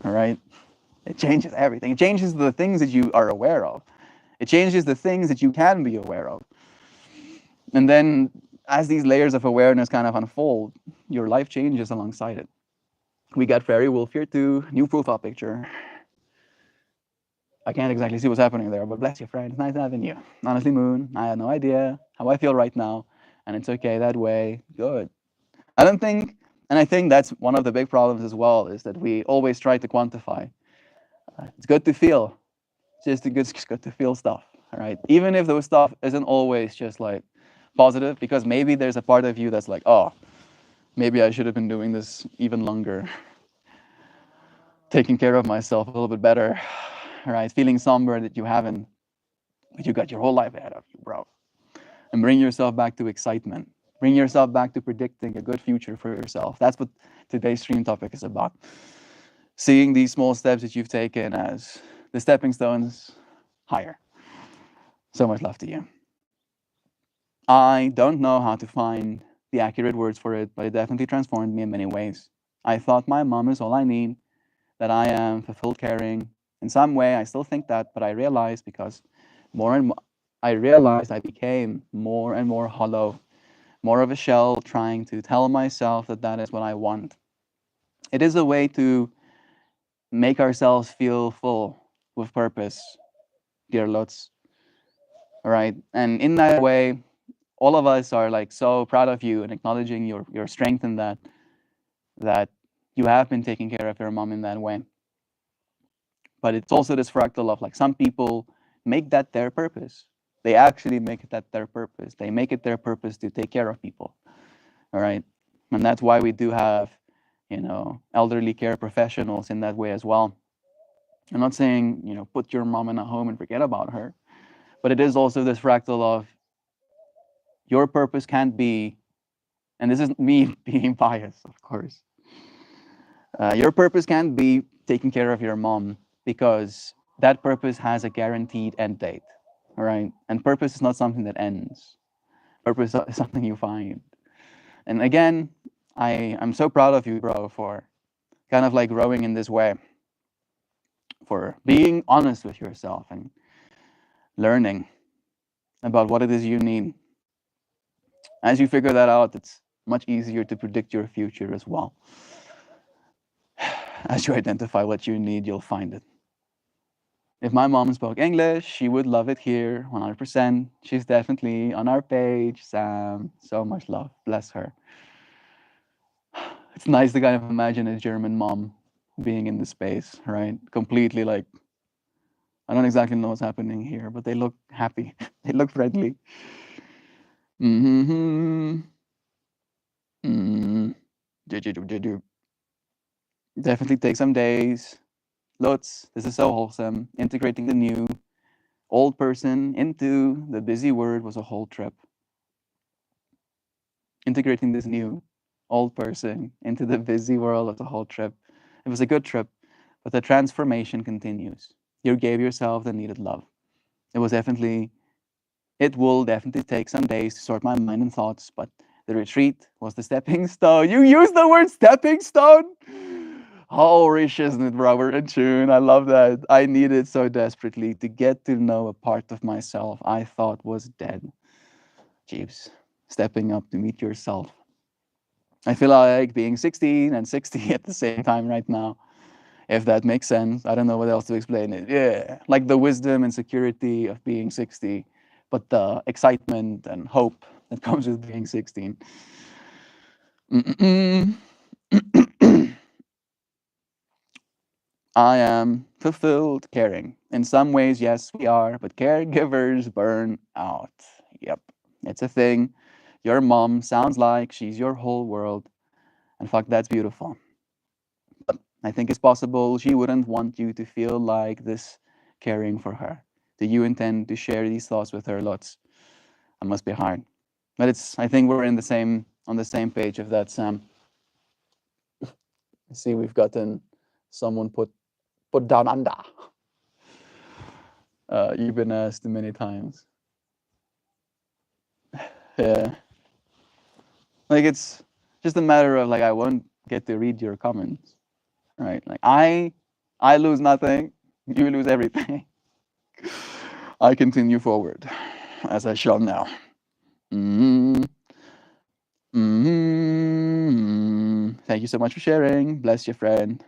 all right? It changes everything. It changes the things that you are aware of. It changes the things that you can be aware of. And then as these layers of awareness kind of unfold, your life changes alongside it. We got Fairy Wolf here too, new profile picture. I can't exactly see what's happening there, but bless you, friend. It's nice having you. Honestly, Moon, I had no idea how I feel right now, and it's okay that way. Good. I don't think, and I think that's one of the big problems as well, is that we always try to quantify. It's good to feel. It's good to feel stuff, all right? Even if those stuff isn't always just like positive, because maybe there's a part of you that's like, oh, maybe I should have been doing this even longer, taking care of myself a little bit better, right? Feeling somber that you haven't, but you got your whole life ahead of you, bro. And bring yourself back to excitement. Bring yourself back to predicting a good future for yourself. That's what today's stream topic is about. Seeing these small steps that you've taken as the stepping stones higher. So much love to you. I don't know how to find the accurate words for it, but it definitely transformed me in many ways. I thought my mom is all I need, that I am fulfilled caring. In some way, I still think that, but I realized because more and more, I realized I became more and more hollow, more of a shell trying to tell myself that that is what I want. It is a way to make ourselves feel full with purpose, dear Lutz. All right. And in that way, all of us are like so proud of you and acknowledging your strength in that you have been taking care of your mom in that way. But it's also this fractal of like some people make that their purpose. They actually make that their purpose. They make it their purpose to take care of people. All right. And that's why we do have, elderly care professionals in that way as well. I'm not saying, put your mom in a home and forget about her, but it is also this fractal of your purpose can't be, and this is me being biased, of course. Your purpose can't be taking care of your mom because that purpose has a guaranteed end date. All right. And purpose is not something that ends. Purpose is something you find. And again, I'm so proud of you, bro, for kind of like growing in this way, for being honest with yourself and learning about what it is you need. As you figure that out, it's much easier to predict your future as well. As you identify what you need, you'll find it. If my mom spoke English, she would love it here 100%. She's definitely on our page, Sam. So much love. Bless her. It's nice to kind of imagine a German mom being in the space, right? Completely like, I don't exactly know what's happening here, but they look happy. They look friendly. Mm-hmm. Mm-hmm. Definitely take some days. Lots. This is so wholesome. Integrating the new old person into the busy word was a whole trip. Integrating this new old person into the busy world was a whole trip. It was a good trip, but the transformation continues. You gave yourself the needed love. It will definitely take some days to sort my mind and thoughts, but the retreat was the stepping stone. You used the word stepping stone? Oh, rich, isn't it, bro? We're in tune. I love that. I needed so desperately to get to know a part of myself I thought was dead. Jeeps, stepping up to meet yourself. I feel like being 16 and 60 at the same time right now, if that makes sense. I don't know what else to explain it. Yeah, like the wisdom and security of being 60, but the excitement and hope that comes with being 16. I am fulfilled caring. In some ways, yes, we are, but caregivers burn out. Yep, it's a thing. Your mom sounds like she's your whole world, and fuck, that's beautiful. But I think it's possible she wouldn't want you to feel like this caring for her. Do you intend to share these thoughts with her lots? It must be hard. But I think we're on the same page of that, Sam. I see we've gotten someone put down under. You've been asked many times. Yeah. Like it's just a matter of like I won't get to read your comments. Right? Like I lose nothing, you lose everything. I continue forward, as I shall now. Mm-hmm. Mm-hmm. Thank you so much for sharing. Bless your friend.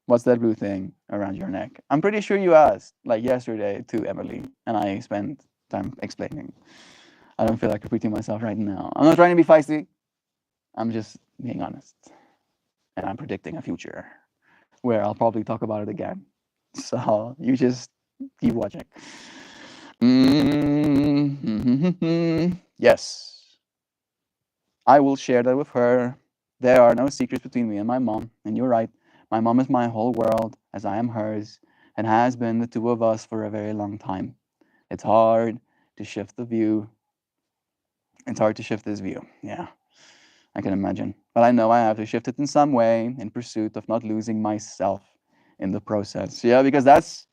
What's that blue thing around your neck? I'm pretty sure you asked, like yesterday, to Emily, and I spent time explaining. I don't feel like repeating myself right now. I'm not trying to be feisty. I'm just being honest. And I'm predicting a future where I'll probably talk about it again. So you just keep watching. Mm-hmm. Yes, I will share that with her. There are no secrets between me and my mom. And you're right, my mom is my whole world, as I am hers, and has been the two of us for a very long time. It's hard to shift the view. It's hard to shift this view. Yeah, I can imagine. But I know I have to shift it in some way in pursuit of not losing myself in the process. Yeah, because that's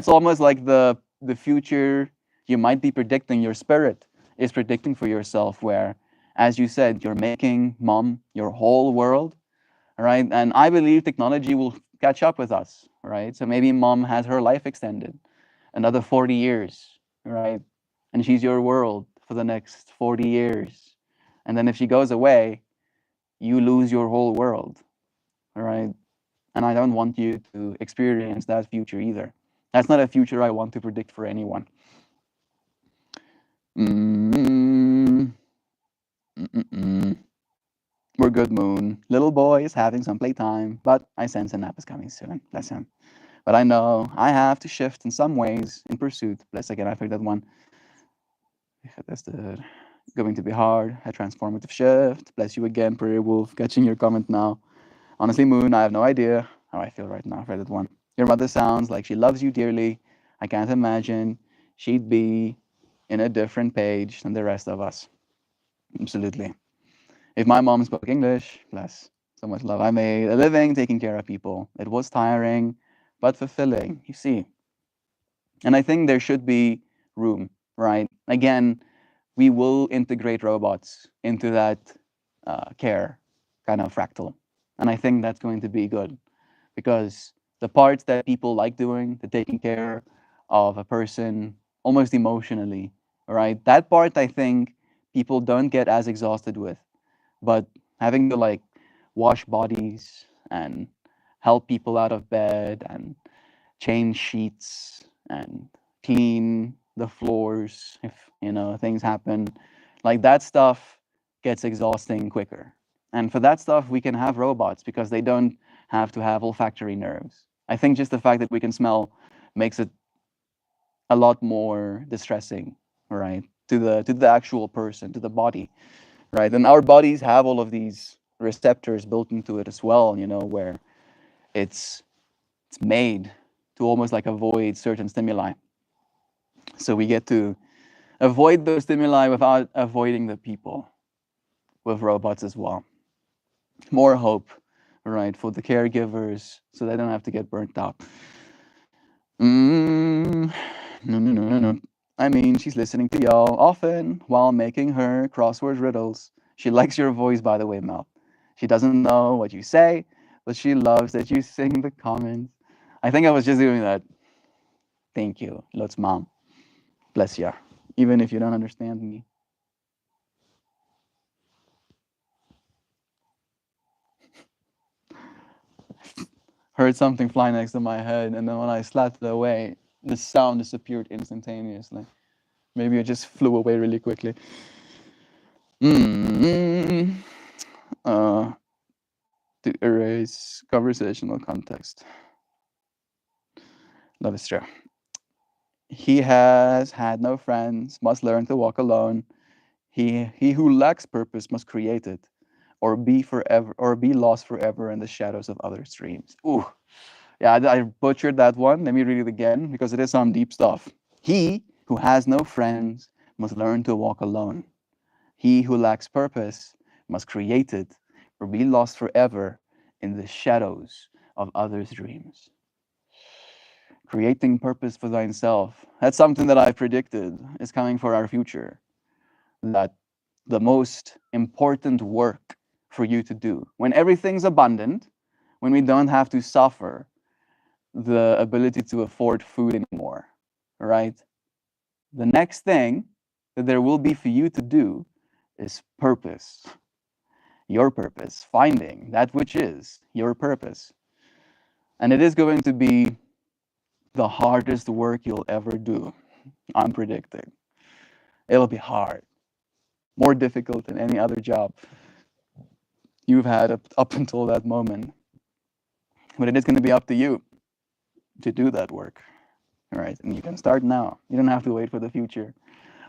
almost like the future you might be predicting. Your spirit is predicting for yourself, where, as you said, you're making mom your whole world, right? And I believe technology will catch up with us, right? So maybe mom has her life extended another 40 years, right? And she's your world for the next 40 years. And then if she goes away, you lose your whole world, right? And I don't want you to experience that future either. That's not a future I want to predict for anyone. Mm-mm. We're good, Moon. Little boy is having some playtime, but I sense a nap is coming soon. Bless him. But I know I have to shift in some ways in pursuit. Bless again, I picked that one. That's the going to be hard. A transformative shift. Bless you again, Prairie Wolf. Catching your comment now. Honestly, Moon, I have no idea how I feel right now. Read that one. Your mother sounds like she loves you dearly. I can't imagine she'd be in a different page than the rest of us. Absolutely. If my mom spoke English, bless, so much love. I made a living taking care of people. It was tiring, but fulfilling, you see. And I think there should be room, right? Again, we will integrate robots into that care kind of fractal. And I think that's going to be good because the parts that people like doing, the taking care of a person almost emotionally, right? That part I think people don't get as exhausted with. But having to like wash bodies and help people out of bed and change sheets and clean the floors if things happen, like that stuff gets exhausting quicker. And for that stuff we can have robots because they don't have to have olfactory nerves. I think just the fact that we can smell makes it a lot more distressing, right, to the actual person, to the body, right? And our bodies have all of these receptors built into it as well, where it's it's made to almost like avoid certain stimuli. So we get to avoid those stimuli without avoiding the people with robots as well. More hope, right, for the caregivers so they don't have to get burnt out. Mm, no, no, no, no, no. I mean, she's listening to y'all often while making her crossword riddles. She likes your voice, by the way, Mel. She doesn't know what you say, but she loves that you sing the comments. I think I was just doing that. Thank you, Lot's mom. Bless ya. Even if you don't understand me. Heard something fly next to my head, and then when I slapped it away, the sound disappeared instantaneously. Maybe it just flew away really quickly. Mm, uh, to erase conversational context. Love is true. He has had no friends, must learn to walk alone. He who lacks purpose must create it, or be lost forever in the shadows of other streams. Ooh, yeah, I butchered that one. Let me read it again because it is some deep stuff. He who has no friends must learn to walk alone. He who lacks purpose must create it, or be lost forever in the shadows of others' dreams. Creating purpose for thyself. That's something that I've predicted is coming for our future. That the most important work for you to do, when everything's abundant, when we don't have to suffer the ability to afford food anymore, right? The next thing that there will be for you to do is purpose. Your purpose, finding that which is your purpose. And it is going to be the hardest work you'll ever do. I'm predicting. It'll be hard, more difficult than any other job you've had up until that moment. But it is going to be up to you to do that work, right? And you can start now. You don't have to wait for the future.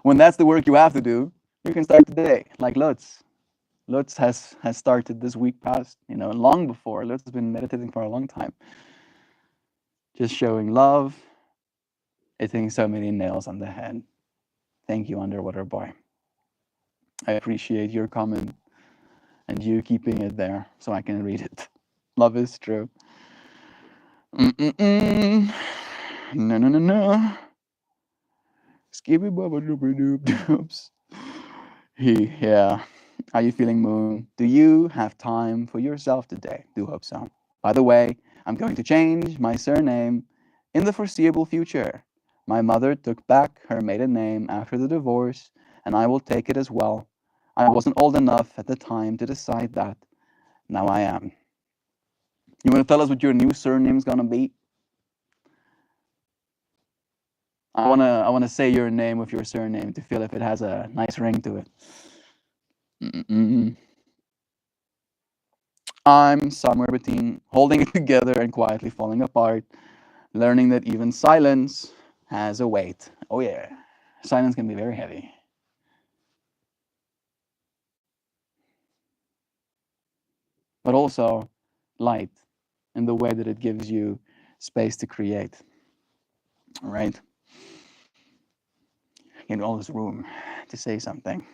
When that's the work you have to do, you can start today, like Lutz. Lutz has started this week past, long before. Lutz has been meditating for a long time. Just showing love, hitting so many nails on the head. Thank you, Underwater Boy. I appreciate your comment and you keeping it there so I can read it. Love is true. Mm-mm-mm. No, no, no, no. Skibby bubba doobie doob doobs. Yeah. How you feeling, Moon? Do you have time for yourself today? Do hope so. By the way, I'm going to change my surname in the foreseeable future. My mother took back her maiden name after the divorce, and I will take it as well. I wasn't old enough at the time to decide that. Now I am. You want to tell us what your new surname's gonna be? I wanna say your name with your surname to feel if it has a nice ring to it. Mm-mm. I'm somewhere between holding it together and quietly falling apart, learning that even silence has a weight. Oh, yeah. Silence can be very heavy. But also light in the way that it gives you space to create. All right? In all this room to say something.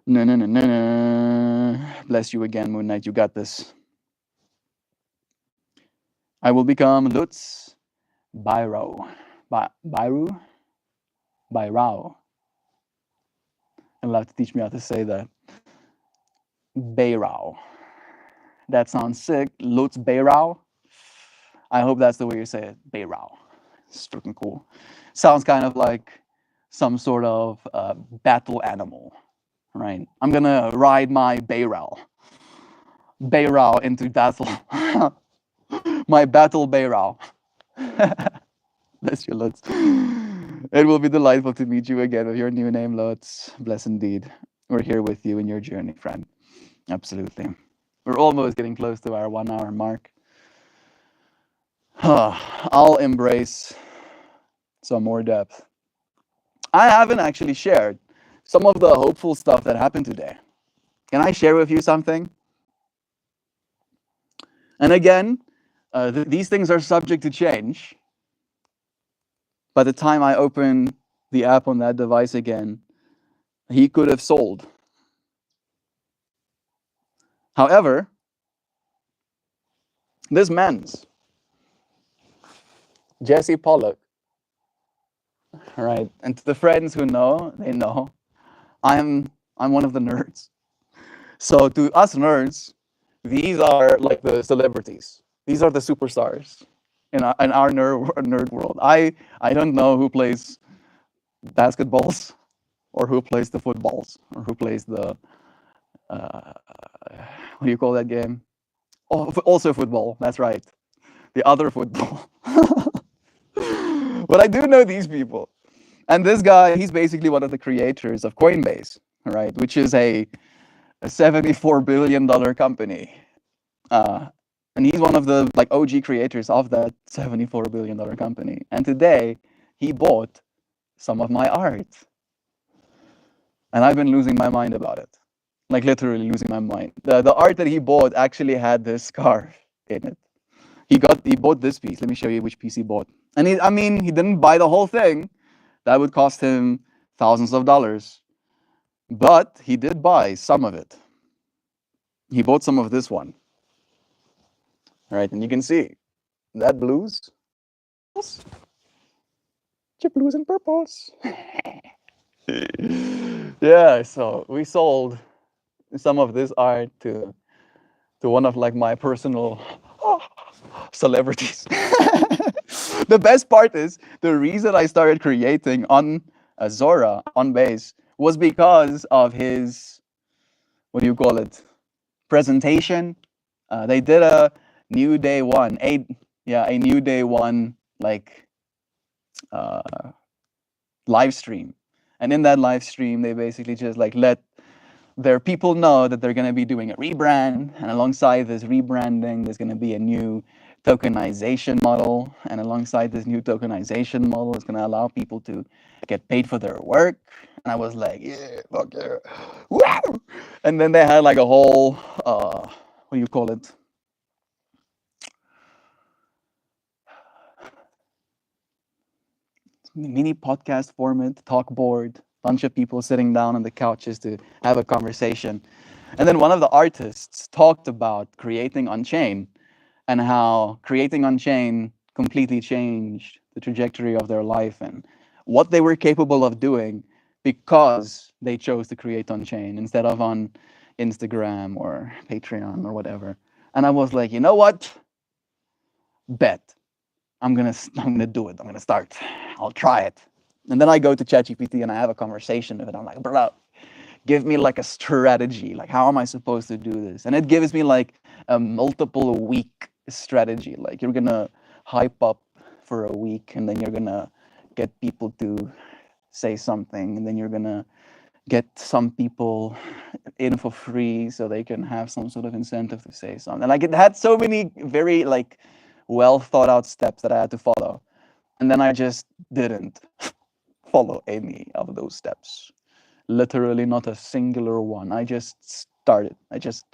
No, no, no, no, no. Bless you again, Moon Knight. You got this. I will become Lutz Bairao. Bairu? Bairao. You'll have to teach me how to say that. Bairao. That sounds sick. Lutz Bairao. I hope that's the way you say it. Bairao. It's freaking cool. Sounds kind of like some sort of battle animal, right? I'm gonna ride my Bairao into battle. My battle Bairao. Bless you, Lutz. It will be delightful to meet you again with your new name, Lutz. Bless indeed. We're here with you in your journey, friend. Absolutely. We're almost getting close to our 1 hour mark. I'll embrace some more depth. I haven't actually shared some of the hopeful stuff that happened today. Can I share with you something? And again, these things are subject to change. By the time I open the app on that device again, he could have sold. However, this man's Jesse Pollock, right? And to the friends who know, they know I'm one of the nerds. So to us nerds, these are like the celebrities. These are the superstars in our nerd world. I don't know who plays basketballs or who plays the footballs or who plays the what do you call that game? Oh, also football. That's right, the other football. But I do know these people, and this guy, he's basically one of the creators of Coinbase, right? Which is a $74 billion company. Uh, and he's one of the like OG creators of that $74 billion company. And today he bought some of my art, and I've been losing my mind about it, like literally losing my mind. The art that he bought actually had this scarf in it. He bought this piece. Let me show you which piece he bought. And I mean, he didn't buy the whole thing. That would cost him thousands of dollars. But he did buy some of it. He bought some of this one. All right, and you can see that blues. Blues and purples. Yeah, so we sold some of this art to one of like my personal celebrities. The best part is the reason I started creating on Zora on base was because of his, what do you call it, presentation. They did a new day one, a new day one like live stream, and in that live stream they basically just like let their people know that they're going to be doing a rebrand, and alongside this rebranding there's going to be a new tokenization model, and alongside this new tokenization model is going to allow people to get paid for their work. And I was like, yeah, fuck yeah, wow. And then they had like a whole what do you call it, mini podcast format, talk board, bunch of people sitting down on the couches to have a conversation. And then one of the artists talked about creating on chain and how creating on chain completely changed the trajectory of their life and what they were capable of doing because they chose to create on chain instead of on Instagram or Patreon or whatever. And I was like, you know what? Bet. I'm gonna do it. I'm gonna start. I'll try it. And then I go to ChatGPT and I have a conversation with it. I'm like, bro, give me like a strategy. Like, how am I supposed to do this? And it gives me like a multiple week strategy. Like, you're gonna hype up for a week, and then you're gonna get people to say something, and then you're gonna get some people in for free so they can have some sort of incentive to say something. Like it had so many very like well thought out steps that I had to follow. And then I just didn't follow any of those steps. Literally not a singular one. I just started. I just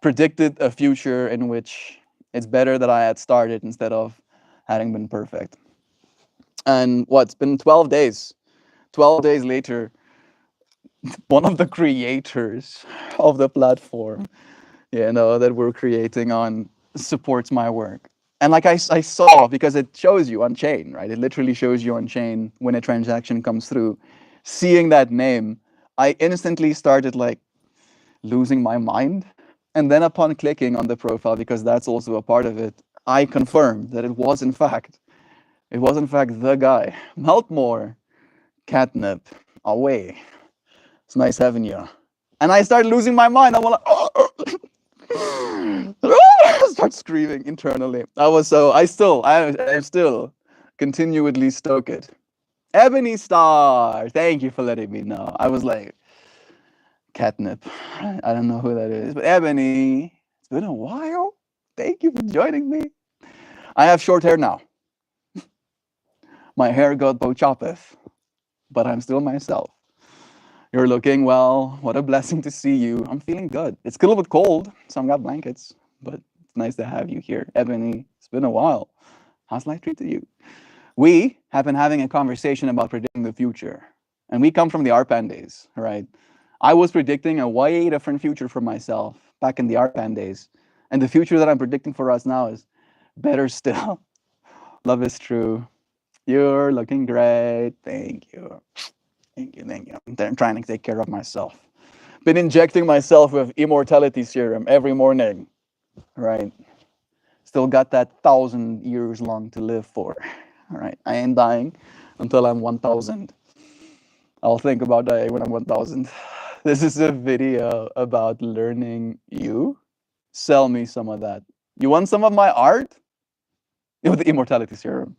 predicted a future in which it's better that I had started instead of having been perfect. And what? It's been 12 days. 12 days later, one of the creators of the platform, that we're creating on supports my work. And like I saw, because it shows you on chain, right? It literally shows you on chain when a transaction comes through. Seeing that name, I instantly started like losing my mind. And then upon clicking on the profile, because that's also a part of it, I confirmed that it was in fact the guy. Meltmore, catnip, away. It's nice having you. And I started losing my mind. I'm like, start screaming internally. I'm still continually stoked. Ebony Star, thank you for letting me know. I was like, catnip. I don't know who that is, but Ebony, it's been a while. Thank you for joining me. I have short hair now. My hair got bochoppeth, but I'm still myself. You're looking well. What a blessing to see you. I'm feeling good. It's a little bit cold, so I've got blankets, but it's nice to have you here. Ebony, it's been a while. How's life treated you? We have been having a conversation about predicting the future, and we come from the ARPAN days, right? I was predicting a way different future for myself back in the ARPAN days, and the future that I'm predicting for us now is better still. Love is true. You're looking great. Thank you. Thank you. Thank you. I'm trying to take care of myself. Been injecting myself with immortality serum every morning, right? Still got that 1,000 years long to live for. All right. I ain't dying until I'm 1,000. I'll think about that when I'm 1,000. This is a video about learning you. Sell me some of that. You want some of my art? With the immortality serum.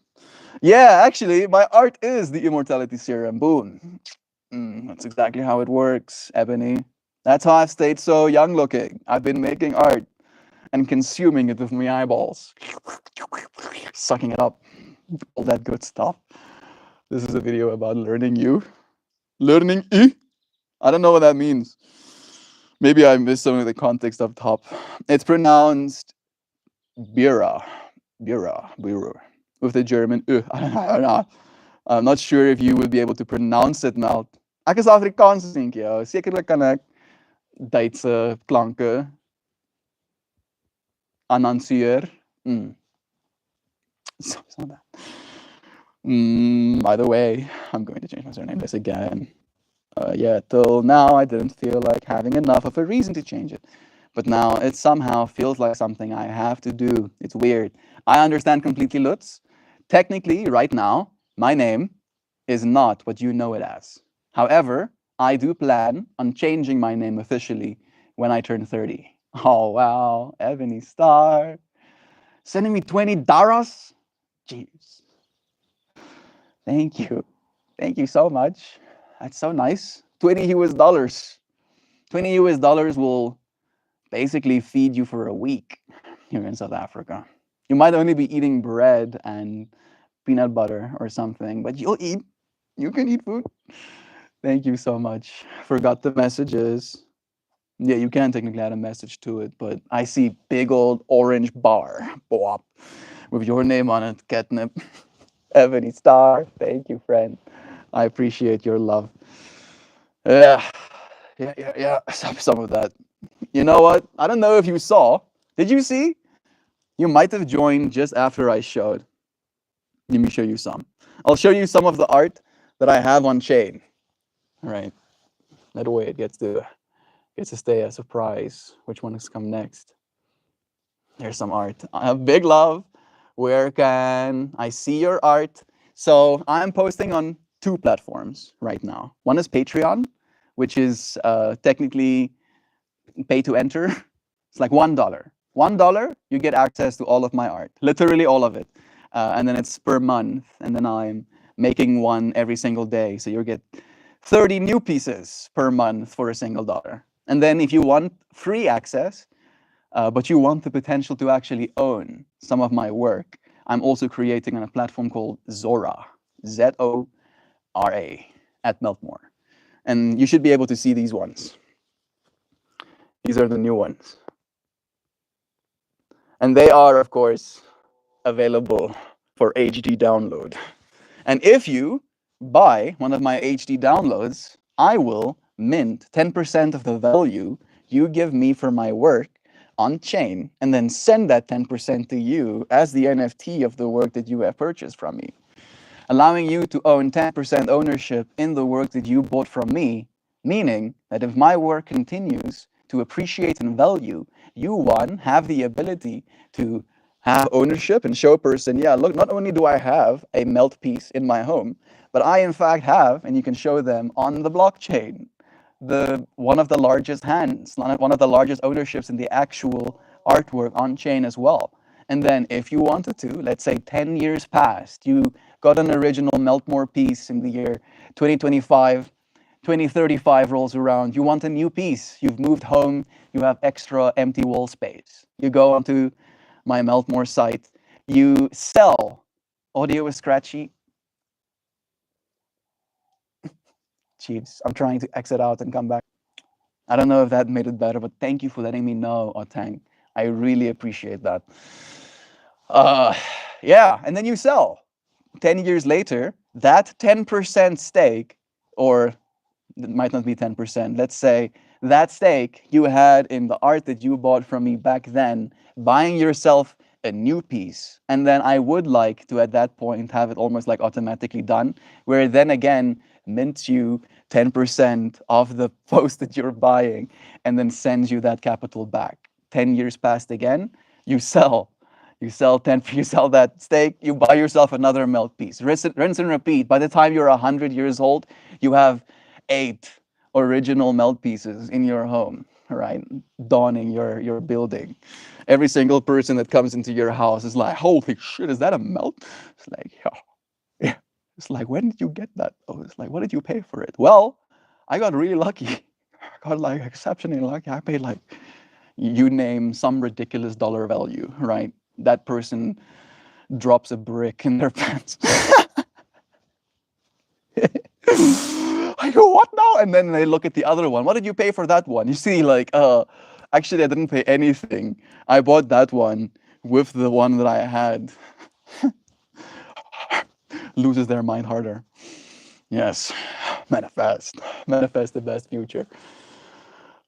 Yeah, actually, my art is the immortality serum. Boom. That's exactly how it works, Ebony. That's how I've stayed so young looking. I've been making art and consuming it with my eyeballs, sucking it up, all that good stuff. This is a video about learning you. Learning you? I don't know what that means. Maybe I missed some of the context up top. It's pronounced Bira. Bira. With the German I don't know. I'm not sure if you would be able to pronounce it, Melt. Ek is Afrikaans, dink jy. Sekerlik kan ek Duitse klanke annuncier. So that. By the way, I'm going to change my surname this again. Yeah, till now I didn't feel like having enough of a reason to change it. But now it somehow feels like something I have to do. It's weird. I understand completely, Lutz. Technically, right now, my name is not what you know it as. However, I do plan on changing my name officially when I turn 30. Oh, wow. Ebony Star. Sending me 20 Daras? Jeez. Thank you. Thank you so much. That's so nice. 20 US dollars. 20 US dollars will basically feed you for a week here in South Africa. You might only be eating bread and peanut butter or something, but you'll eat. You can eat food. Thank you so much. Forgot the messages. Yeah, you can technically add a message to it, but I see big old orange bar with your name on it, Catnip. Ebony Star. Thank you, friend. I appreciate your love. Yeah. Some of that. You know what? I don't know if you saw. Did you see? You might have joined just after I showed. Let me show you some. I'll show you some of the art that I have on chain. All right. That way it gets to stay a surprise. Which one has come next? There's some art. I have big love. Where can I see your art? So I'm posting on 2 platforms right now. One is Patreon, which is technically pay to enter. It's like $1. $1, you get access to all of my art, literally all of it. And then it's per month. And then I'm making one every single day. So you get 30 new pieces per month for a single dollar. And then if you want free access, but you want the potential to actually own some of my work, I'm also creating on a platform called Zora, Zora, at MeltMore. And you should be able to see these ones. These are the new ones. And they are, of course, available for HD download. And if you buy one of my HD downloads, I will mint 10% of the value you give me for my work on chain and then send that 10% to you as the NFT of the work that you have purchased from me, allowing you to own 10% ownership in the work that you bought from me, meaning that if my work continues to appreciate in value, you, one, have the ability to have ownership and show a person, yeah, look, not only do I have a melt piece in my home, but I in fact have, and you can show them on the blockchain, one of the largest hands, one of the largest ownerships in the actual artwork on chain as well. And then if you wanted to, let's say 10 years passed, you got an original MeltMore piece in the year 2025, 2035 rolls around, you want a new piece, you've moved home, you have extra empty wall space. You go onto my MeltMore site, you sell. Audio is scratchy. Jeez, I'm trying to exit out and come back. I don't know if that made it better, but thank you for letting me know, Otang. I really appreciate that. Yeah, and then you sell. 10 years later, that 10% stake, or it might not be 10%, let's say that stake you had in the art that you bought from me back then, buying yourself a new piece. And then I would like to, at that point, have it almost like automatically done, where it then again mints you 10% of the post that you're buying and then sends you that capital back. 10 years passed again, you sell. You sell you sell that stake, you buy yourself another melt piece. Rinse and repeat. By the time you're 100 years old, you have 8 original melt pieces in your home, right? Donning your building. Every single person that comes into your house is like, holy shit, is that a melt? It's like, yeah. It's like, when did you get that? Oh, it's like, what did you pay for it? Well, I got really lucky. I got like exceptionally lucky. I paid like, you name some ridiculous dollar value, right? That person drops a brick in their pants. I go, what now? And then they look at the other one. What did you pay for that one? You see, like, actually, I didn't pay anything. I bought that one with the one that I had. Loses their mind harder. Yes, manifest the best future.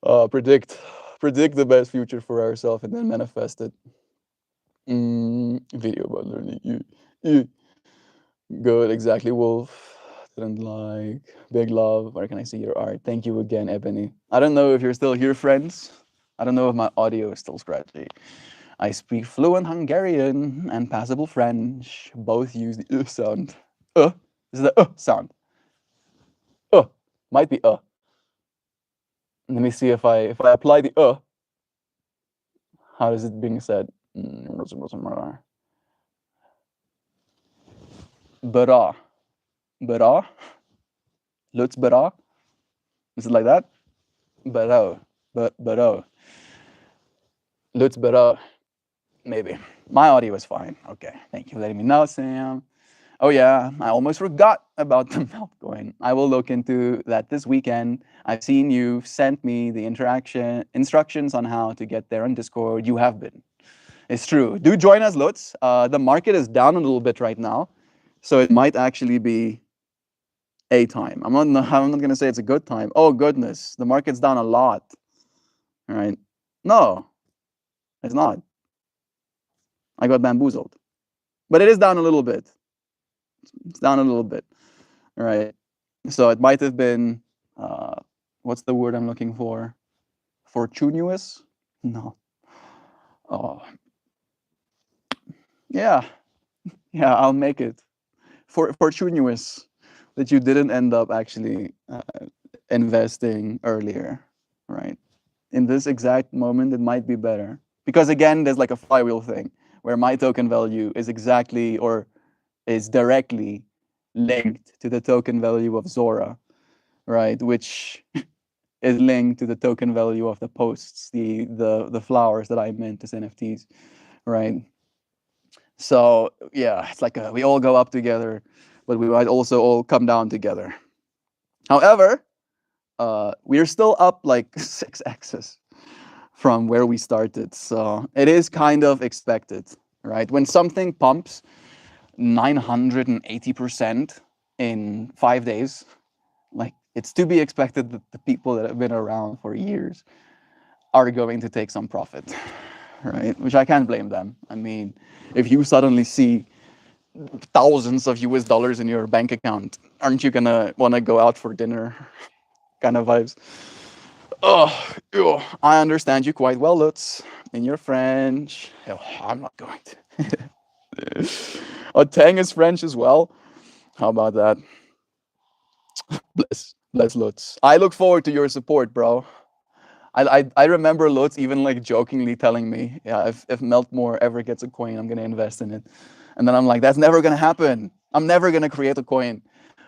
Predict the best future for ourselves and then manifest it. Video about learning. Good, exactly, Wolf. Didn't like. Big love. Where can I see your art? Thank you again, Ebony. I don't know if you're still here, friends. I don't know if my audio is still scratchy. I speak fluent Hungarian and passable French. Both use the sound. This is the sound. Might be Let me see if I apply the how is it being said? Bra. Bra. Lutz bra. Is it like that? Bra. Bra. Lutz bra. Maybe. My audio is fine. Okay. Thank you for letting me know, Sam. Oh yeah, I almost forgot about the melt coin. I will look into that this weekend. I've seen you sent me the instructions on how to get there on Discord. You have been. It's true. Do join us, Lutz. The market is down a little bit right now, so it might actually be a time. I'm not going to say it's a good time. Oh goodness, the market's down a lot. All right. No, it's not. I got bamboozled, but it is down a little bit. It's down a little bit. All right. So it might have been, what's the word I'm looking for? Fortuitous? No. Oh. Yeah. Yeah, I'll make it. Fortuitous that you didn't end up actually investing earlier, right? In this exact moment, it might be better. Because again, there's like a flywheel thing where my token value is exactly or is directly linked to the token value of Zora, right? Which is linked to the token value of the posts, the flowers that I mint as NFTs, right? So yeah, it's like we all go up together, but we might also all come down together. However, we're still up like 6x's from where we started, so it is kind of expected, right? When something pumps 980% in 5 days, like it's to be expected that the people that have been around for years are going to take some profit, right? Which I can't blame them. I mean, if you suddenly see thousands of US dollars in your bank account, aren't you gonna want to go out for dinner? Kind of vibes. Oh, ew, I understand you quite well, Lutz, in your French. Oh, I'm not going to. Oh, Tang is French as well. How about that? Bless Lutz. I look forward to your support, bro. I remember Lutz even like jokingly telling me, yeah, if MeltMore ever gets a coin, I'm gonna invest in it. And then I'm like, that's never gonna happen. I'm never gonna create a coin.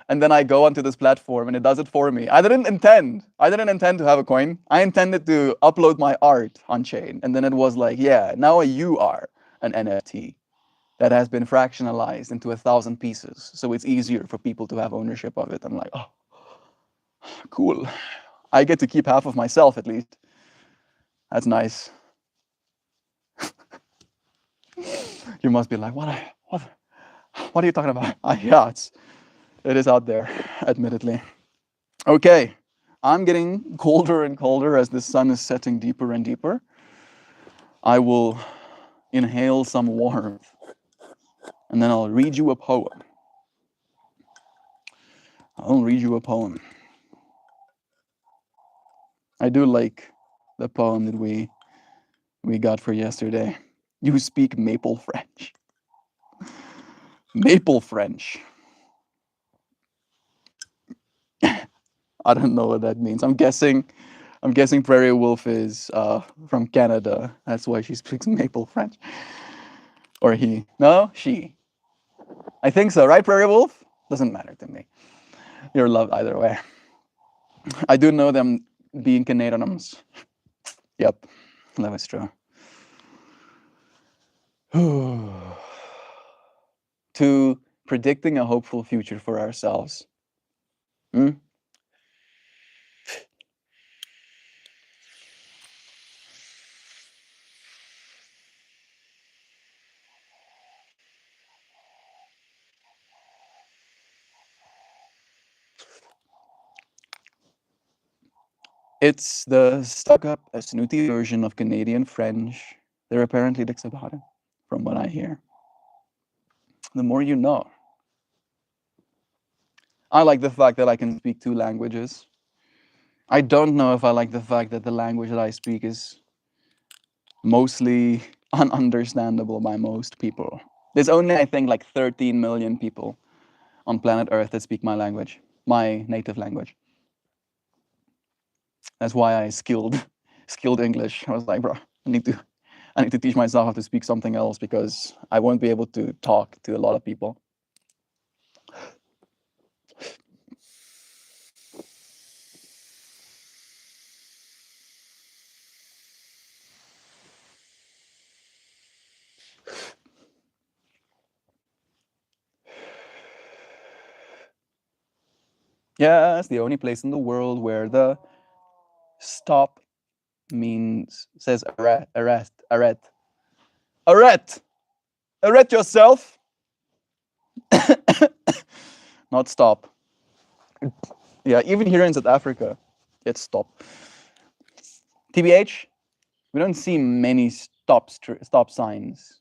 And then I go onto this platform and it does it for me. I didn't intend. I didn't intend to have a coin. I intended to upload my art on chain. And then it was like, yeah, now you are an NFT that has been fractionalized into 1,000 pieces. So it's easier for people to have ownership of it. I'm like, oh, cool. I get to keep half of myself at least. That's nice. You must be like, what are you talking about? Yeah, it is out there, admittedly. Okay, I'm getting colder and colder as the sun is setting deeper and deeper. I will inhale some warmth and then I'll read you a poem. I'll read you a poem. I do like the poem that we got for yesterday. You speak Maple French. Maple French. I don't know what that means. I'm guessing Prairie Wolf is from Canada. That's why she speaks Maple French. Or he. No, she. I think so, right, Prairie Wolf? Doesn't matter to me. You're loved either way. I do know them being Canadians. Yep, that was true. To predicting a hopeful future for ourselves. Hmm? It's the stuck up, a snooty version of Canadian French. They're apparently dicks about it, from what I hear. The more you know. I like the fact that I can speak two languages. I don't know if I like the fact that the language that I speak is mostly ununderstandable by most people. There's only, I think, like 13 million people on planet Earth that speak my language, my native language. That's why I skilled English. I was like, bro, I need to teach myself how to speak something else because I won't be able to talk to a lot of people. Yeah, it's the only place in the world where the stop says arrest yourself, not stop. Yeah, even here in South Africa, it's stop. TBH, we don't see many stop signs.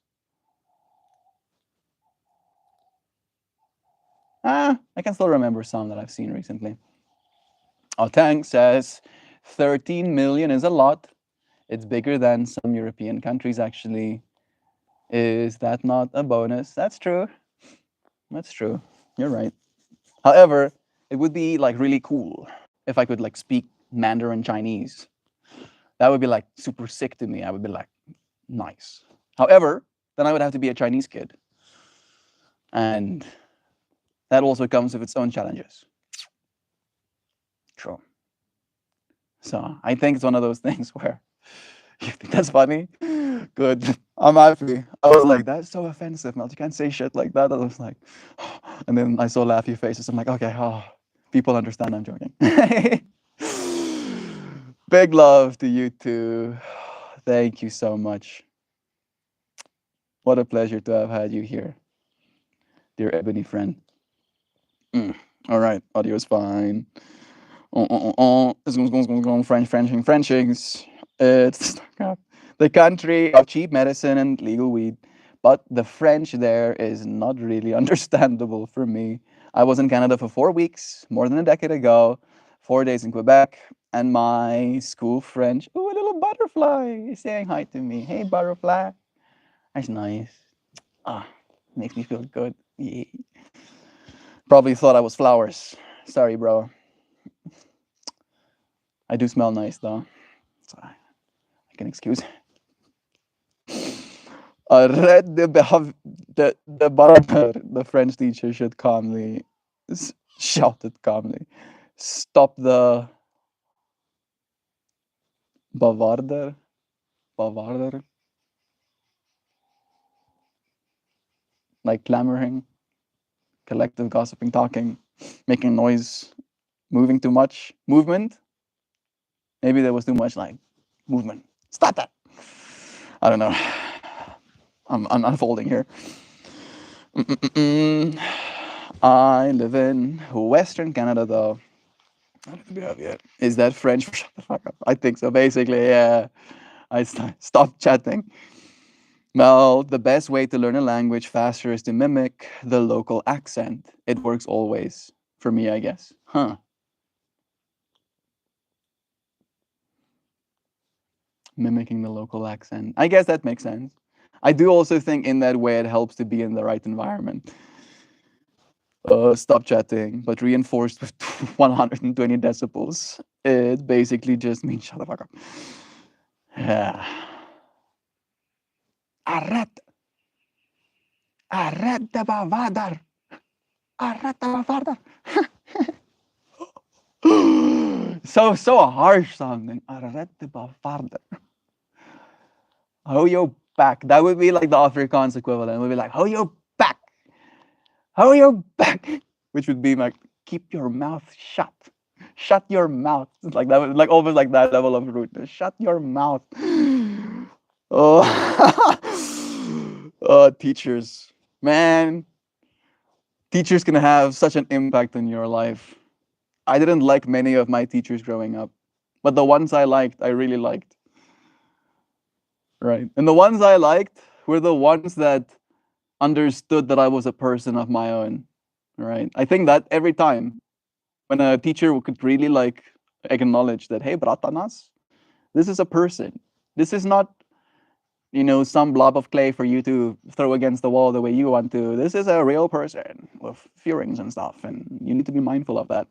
I can still remember some that I've seen recently. Tang says 13 million is a lot. It's bigger than some European countries, actually. Is that not a bonus? That's true. That's true. You're right. However, it would be like really cool if I could like speak Mandarin Chinese. That would be like super sick to me. I would be like, nice. However, then I would have to be a Chinese kid. And that also comes with its own challenges. True. So I think it's one of those things where you think that's funny. Good. I'm happy. I was like, that's so offensive, Mel. You can't say shit like that. I was like, and then I saw laughy faces. I'm like, okay, people understand I'm joking. Big love to you too. Thank you so much. What a pleasure to have had you here, dear Ebony friend. All right, audio is fine. Frenchings. It's the country of cheap medicine and legal weed. But the French there is not really understandable for me. I was in Canada for 4 weeks, more than a decade ago, 4 days in Quebec, and my school French. Ooh, a little butterfly is saying hi to me. Hey, butterfly. That's nice. Ah, makes me feel good. Yeah. Probably thought I was flowers. Sorry, bro. I do smell nice though, so I can excuse. I read the barber. The French teacher should calmly shouted calmly. Stop the bavarder, bavarder, like clamoring, collective gossiping, talking, making noise, moving too much, movement. Maybe there was too much like movement. Stop that. I don't know. I'm unfolding here. I live in Western Canada, though. I don't think we have yet. Is that French for shut the fuck up? I think so. Basically, yeah. I stopped chatting. Well, the best way to learn a language faster is to mimic the local accent. It works always. For me, I guess. Huh. Mimicking the local accent. I guess that makes sense. I do also think in that way it helps to be in the right environment. Stop chatting, but reinforced with 120 decibels. It basically just means shut the fuck up. Yeah. Arret. Arret de bavardar. Arret de bavardar. So harsh sounding. Arret de bavardar. How you back? That would be like the Afrikaans equivalent. It would be like, how you back? How you back? Which would be like, keep your mouth shut. Shut your mouth. Like that was like almost like that level of rudeness. Shut your mouth. Oh, teachers, man, teachers can have such an impact on your life. I didn't like many of my teachers growing up, but the ones I liked, I really liked. Right, and the ones I liked were the ones that understood that I was a person of my own. Right, I think that every time when a teacher could really like acknowledge that, hey, bratanas, this is a person. This is not, some blob of clay for you to throw against the wall the way you want to. This is a real person with feelings and stuff, and you need to be mindful of that.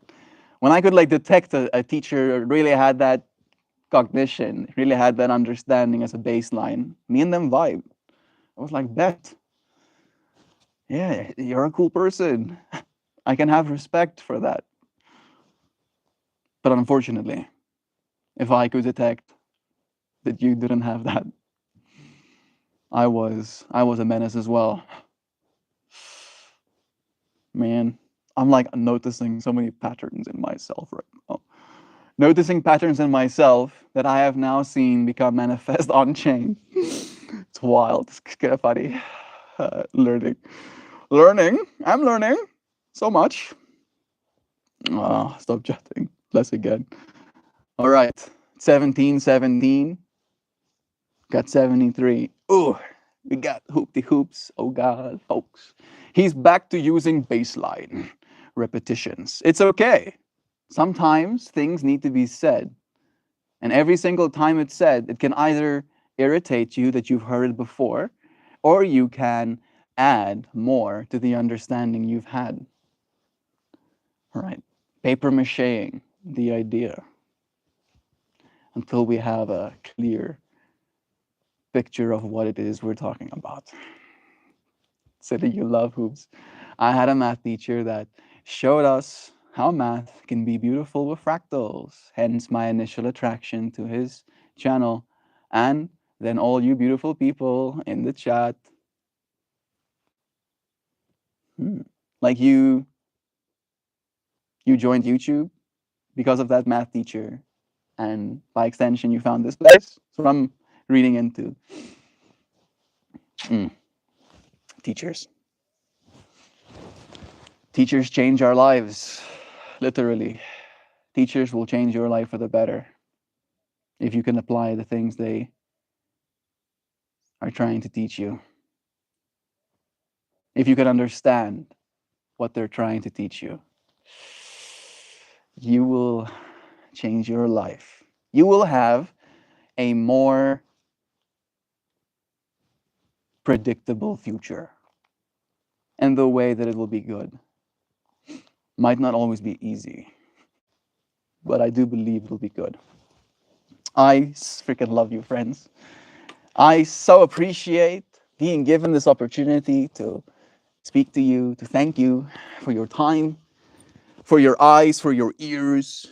When I could like detect a teacher really had that cognition, really had that understanding as a baseline, me and them vibe. I was like, bet, yeah, you're a cool person. I can have respect for that. But unfortunately, if I could detect that you didn't have that, I was a menace as well. Man, I'm like noticing so many patterns in myself right now. Noticing patterns in myself that I have now seen become manifest on chain. It's wild. It's kind of funny. Learning. Learning. I'm learning so much. Stop chatting. Less again. All right. 1717. Got 73. Ooh, we got hoopty hoops. Oh God, folks. He's back to using baseline repetitions. It's okay. Sometimes things need to be said. And every single time it's said, it can either irritate you that you've heard it before, or you can add more to the understanding you've had. All right. Paper macheing the idea until we have a clear picture of what it is we're talking about. Silly, you love hoops. I had a math teacher that showed us how math can be beautiful with fractals, hence my initial attraction to his channel. And then all you beautiful people in the chat, hmm, like you joined YouTube because of that math teacher, and by extension, you found this place. That's what I'm reading into. Mm, teachers. Teachers change our lives, literally. Teachers will change your life for the better if you can apply the things they are trying to teach you. If you can understand what they're trying to teach you, you will change your life. You will have a more predictable future. And the way that it will be good might not always be easy, but I do believe it will be good. I freaking love you, friends. I so appreciate being given this opportunity to speak to you, to thank you for your time, for your eyes, for your ears.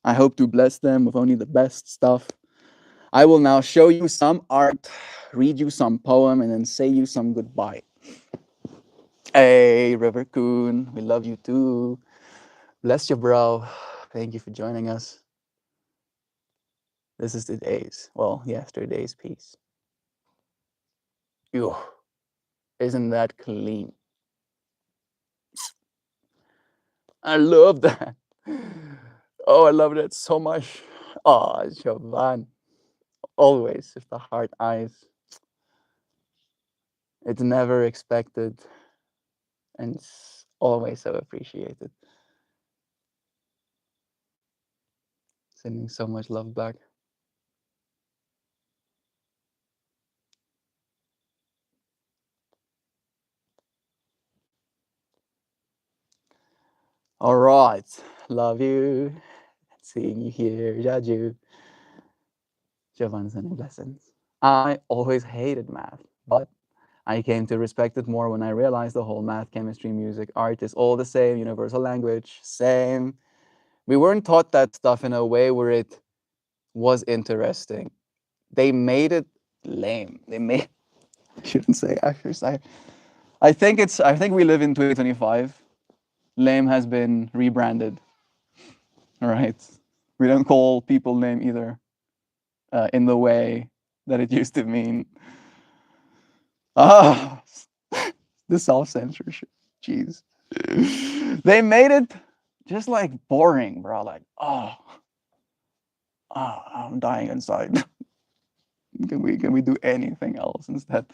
I hope to bless them with only the best stuff. I will now show you some art, read you some poem, and then say you some goodbye. Hey, River Coon, we love you too. Bless you, bro. Thank you for joining us. This is yesterday's piece. Ew, isn't that clean? I love that. Oh, I love that so much. Oh, Jovan. Always with the heart eyes. It's never expected and it's always so appreciated. Sending so much love back. All right. Love you. Seeing you here. Jaju. Jovan sending blessings. I always hated math, but I came to respect it more when I realized the whole math, chemistry, music, art is all the same, universal language, same. We weren't taught that stuff in a way where it was interesting. They made it lame. They made I shouldn't say actually. I think we live in 2025. Lame has been rebranded. All right. We don't call people lame either in the way that it used to mean. Ah, the self censorship. Jeez. They made it just like boring, bro. Like, I'm dying inside. Can we do anything else instead?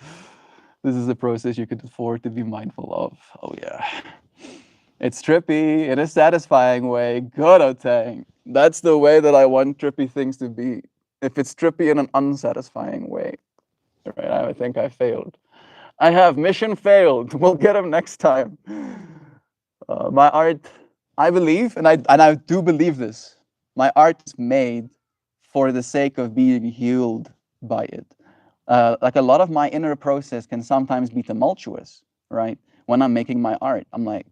This is a process you could afford to be mindful of. Oh yeah. It's trippy in a satisfying way. Good, Otang. That's the way that I want trippy things to be. If it's trippy in an unsatisfying way, right? I think I failed. I have mission failed. We'll get him next time. My art, I believe, and I do believe this. My art is made for the sake of being healed by it. Like a lot of my inner process can sometimes be tumultuous, right? When I'm making my art, I'm like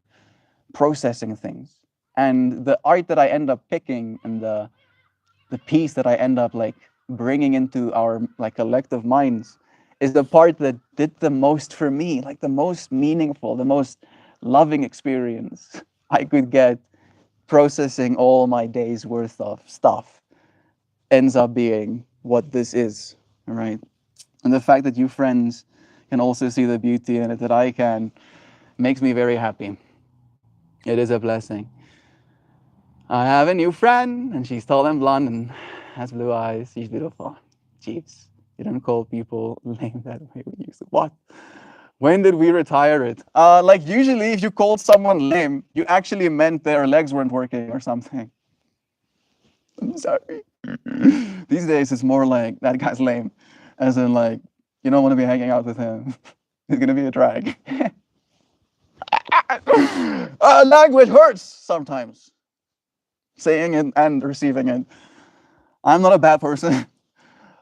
processing things, and the art that I end up picking and the piece that I end up like bringing into our like collective minds is the part that did the most for me, like the most meaningful, the most loving experience I could get processing all my days worth of stuff ends up being what this is, right? And the fact that you friends can also see the beauty in it that I can makes me very happy. It is a blessing. I have a new friend, and she's tall and blonde and has blue eyes. She's beautiful. Jeez, you don't call people lame that way we used to. What? When did we retire it? Like usually, if you called someone lame, you actually meant their legs weren't working or something. I'm sorry. These days, it's more like that guy's lame, as in like you don't want to be hanging out with him. He's gonna be a drag. Language hurts sometimes. Saying it and receiving it. I'm not a bad person.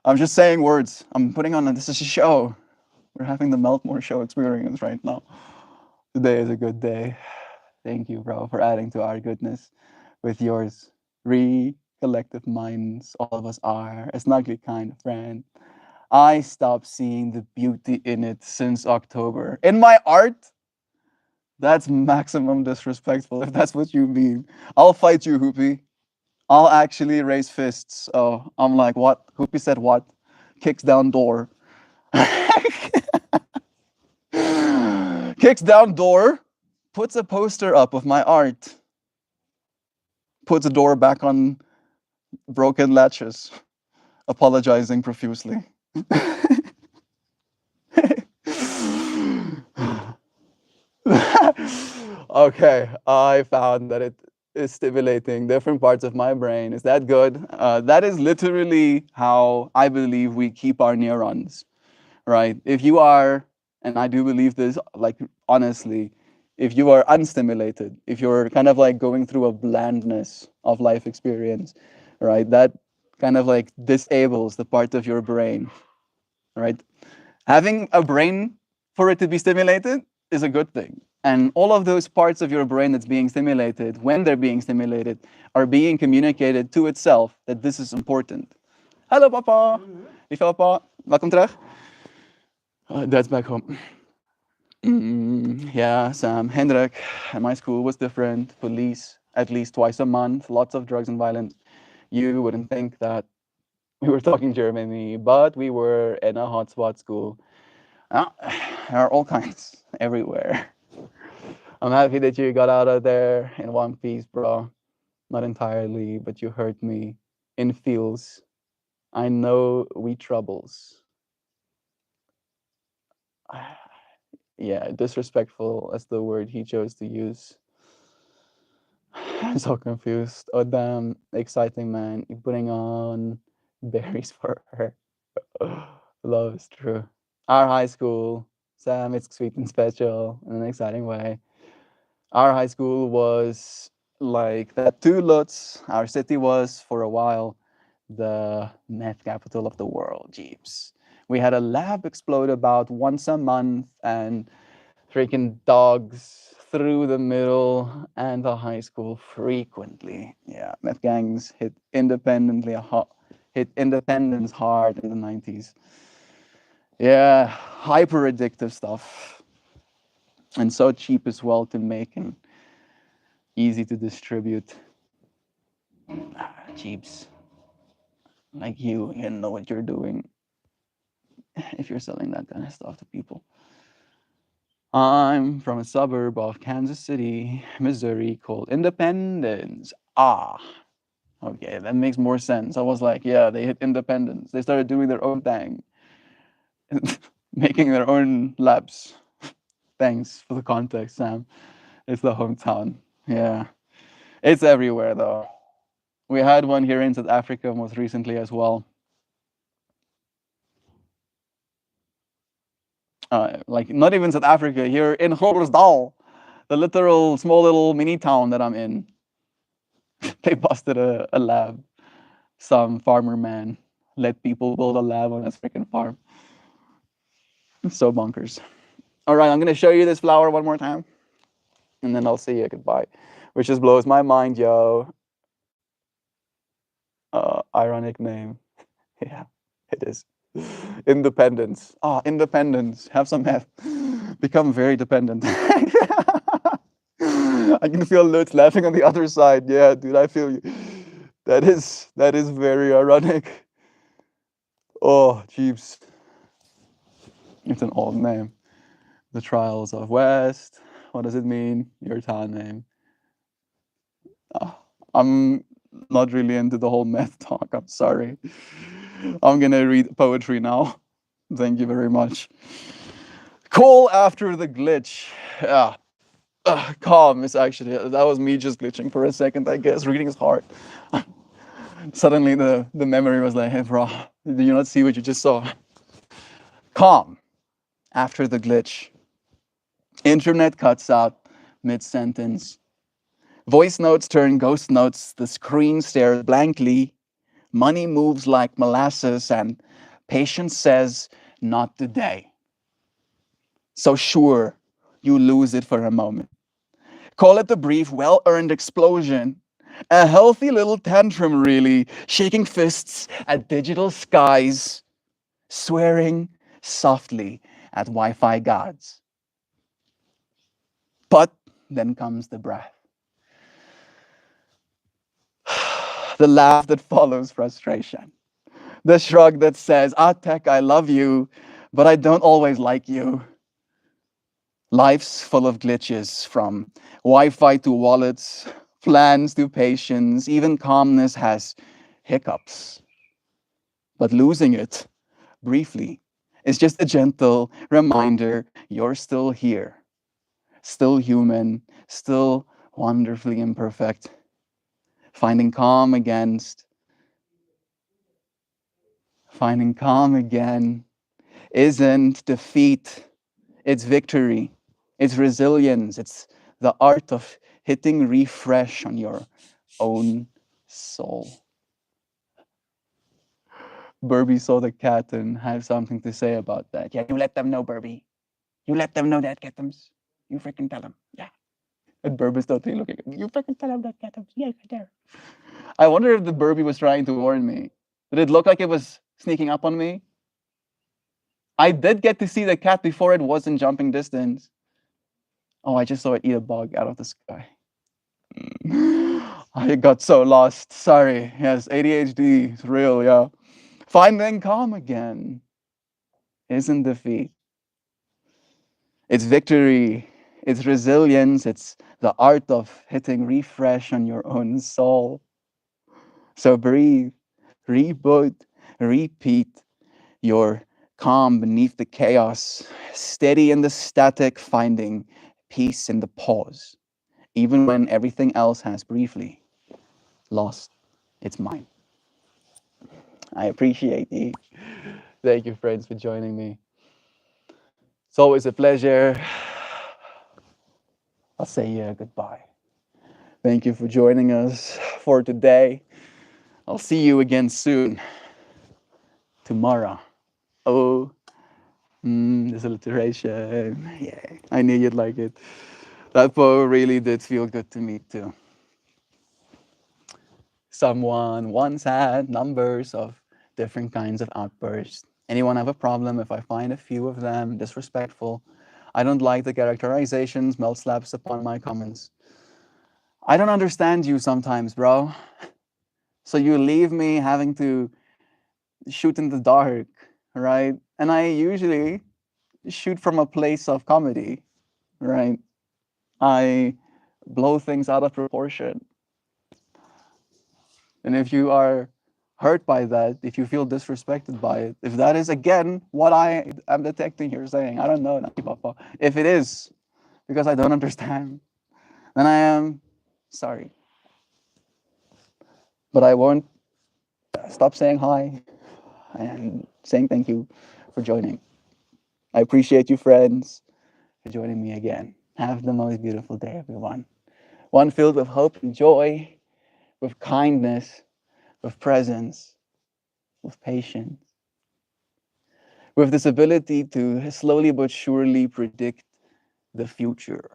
I'm just saying words. I'm putting on this is a show. We're having the MeltMore show experience right now. Today is a good day. Thank you, bro, for adding to our goodness with yours. Collective minds, all of us are a snuggly kind of friend. I stopped seeing the beauty in it since October. In my art? That's maximum disrespectful if that's what you mean. I'll fight you, Hoopy. I'll actually raise fists. Oh, I'm like, what? Hoopy said what? Kicks down door. Kicks down door, puts a poster up of my art, puts the door back on broken latches, apologizing profusely. Okay, I found that it is stimulating different parts of my brain. Is that good? That is literally how I believe we keep our neurons, right? If you are, and I do believe this, like honestly, if you are unstimulated, if you're kind of like going through a blandness of life experience, right, that kind of like disables the part of your brain, right? Having a brain for it to be stimulated is a good thing. And all of those parts of your brain that's being stimulated, when they're being stimulated, are being communicated to itself that this is important. Hello, Papa. Lieve Papa. Welkom terug. Dad's back home. Yeah, Sam. Hendrik. My school was different. Police at least twice a month. Lots of drugs and violence. You wouldn't think that we were talking Germany, but we were in a hotspot school. There are all kinds everywhere. I'm happy that you got out of there in one piece, bro. Not entirely, but you hurt me in feels. I know we troubles. Yeah, disrespectful as the word he chose to use. I'm so confused. Oh, damn. Exciting, man. You're putting on berries for her. Love is true. Our high school, Sam, it's sweet and special in an exciting way. Our high school was like that too, Lutz. Our city was for a while the meth capital of the world, jeeps. We had a lab explode about once a month and freaking dogs through the middle and the high school frequently. Yeah, meth gangs hit independence hard in the 90s. Yeah, hyper addictive stuff. And so cheap as well to make and easy to distribute. Cheaps. Like you know what you're doing if you're selling that kind of stuff to people. I'm from a suburb of Kansas City, Missouri called Independence. Okay, that makes more sense. I was like, yeah, they hit independence. They started doing their own thing, making their own labs. Thanks for the context, Sam. It's the hometown. Yeah, it's everywhere though. We had one here in South Africa most recently as well. Like not even South Africa, here in Groblersdal, the literal small little mini town that I'm in. They busted a lab. Some farmer man let people build a lab on his freaking farm. It's so bonkers. All right, I'm gonna show you this flower one more time, and then I'll say you goodbye, which just blows my mind, yo. Ironic name. Yeah, it is. Independence. Independence. Have some meth. Become very dependent. I can feel Lutz laughing on the other side. Yeah, dude, I feel you. That is very ironic. Oh, jeeps. It's an old name. The Trials of West. What does it mean? Your town name. I'm not really into the whole meth talk. I'm sorry. I'm gonna read poetry now. Thank you very much. Call after the glitch. Yeah. Calm is actually, that was me just glitching for a second, I guess. Reading is hard. Suddenly the memory was like, hey, bro, did you not see what you just saw? Calm after the glitch. Internet cuts out mid-sentence. Voice notes turn ghost notes. The screen stares blankly. Money moves like molasses, and patience says, not today. So sure, you lose it for a moment. Call it a brief, well earned explosion. A healthy little tantrum, really, shaking fists at digital skies, swearing softly at Wi Fi gods. But then comes the breath, the laugh that follows frustration, the shrug that says, "Ah, tech, I love you, but I don't always like you." Life's full of glitches, from Wi Fi to wallets, plans to patience, even calmness has hiccups. But losing it, briefly, is just a gentle reminder you're still here, still human, still wonderfully imperfect, finding calm against, finding calm again isn't defeat, it's victory, it's resilience, it's the art of hitting refresh on your own soul. Burby saw the cat and had something to say about that. Yeah, you let them know, Burby. You let them know that, Catums. You freaking tell them. Yeah. And Burby's totally looking at me. You freaking tell them that, Catums. Yeah, right there. I wonder if the Burby was trying to warn me. Did it look like it was sneaking up on me? I did get to see the cat before it was in jumping distance. Oh, I just saw it eat a bug out of the sky. I got so lost. Sorry. Yes, ADHD is real, yeah. Finding calm again isn't defeat. It's victory. It's resilience. It's the art of hitting refresh on your own soul. So breathe, reboot, repeat. You're calm beneath the chaos, steady in the static, finding peace in the pause, even when everything else has briefly lost its mind. I appreciate you. Thank you, friends, for joining me. It's always a pleasure. I'll say goodbye. Thank you for joining us for today. I'll see you again soon. Tomorrow. Oh, this alliteration. Yeah, I knew you'd like it. That poem really did feel good to me too. Someone once had numbers of different kinds of outbursts. Anyone have a problem if I find a few of them disrespectful? I don't like the characterizations, Melt slaps upon my comments. I don't understand you sometimes, bro. So you leave me having to shoot in the dark, right? And I usually shoot from a place of comedy, right? I blow things out of proportion. And if you are hurt by that, if you feel disrespected by it, if that is again what I am detecting you're saying, I don't know, if it is because I don't understand, then I am sorry. But I won't stop saying hi and saying thank you for joining. I appreciate you, friends, for joining me again. Have the most beautiful day, everyone. One filled with hope and joy, with kindness, with presence, with patience, with this ability to slowly but surely predict the future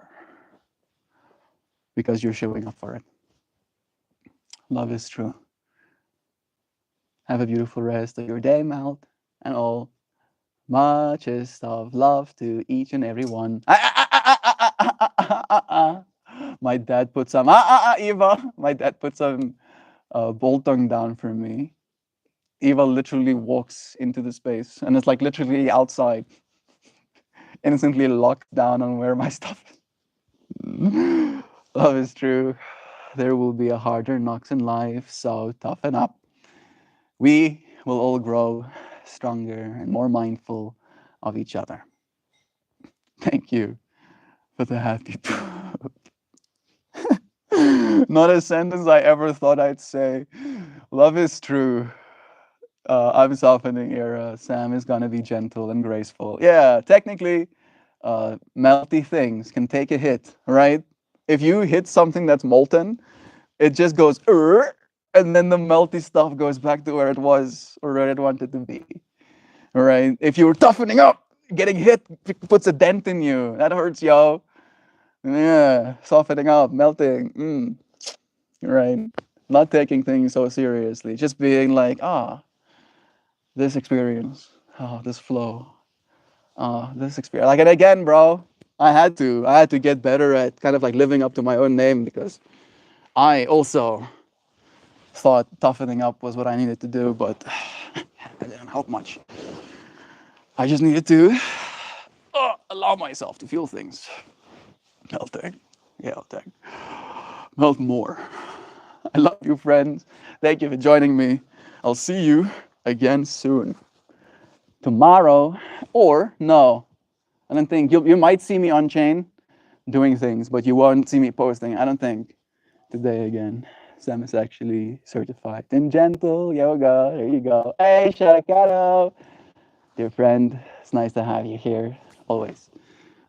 because you're showing up for it. Love is true. Have a beautiful rest of your day, Melt, and all. Muchest of love to each and every one. My dad put some Eva. My dad put some boltong down for me. Eva literally walks into the space, and it's like literally outside, innocently locked down on where my stuff is. Love is true. There will be a harder knocks in life, so toughen up. We will all grow stronger and more mindful of each other. Thank you for the happy poop. Not a sentence I ever thought I'd say. Love is true. I'm softening era. Sam is gonna be gentle and graceful. Yeah, technically, melty things can take a hit, right? If you hit something that's molten, it just goes, and then the melty stuff goes back to where it was or where it wanted to be. Right? If you were toughening up, getting hit puts a dent in you. That hurts, yo. Yeah, softening up, melting. You're right. Not taking things so seriously. Just being like, this experience, this flow, this experience. Like, and again, bro, I had to get better at kind of like living up to my own name because I also thought toughening up was what I needed to do, but it didn't help much. I just needed to allow myself to feel things. Melting. Yeah, melting. Melt more. I love you, friends. Thank you for joining me. I'll see you again soon. Tomorrow, or no, I don't think you might see me on chain doing things, but you won't see me posting. I don't think today again. Sam is actually certified in gentle yoga. There you go. Hey, Shakato. Dear friend, it's nice to have you here. Always.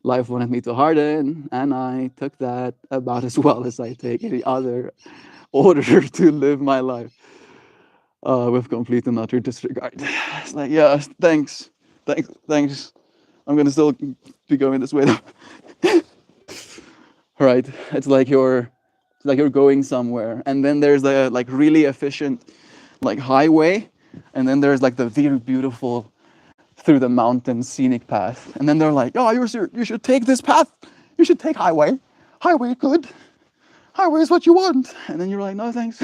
Life wanted me to harden, and I took that about as well as I take any other order to live my life with complete and utter disregard. It's like, yeah, thanks. I'm gonna still be going this way though. Right? It's like you're going somewhere, and then there's the like really efficient like highway, and then there's like the very beautiful through the mountain scenic path, and then they're like, oh, you should take this path. You should take highway. Highway good. Highway is what you want. And then you're like, no thanks.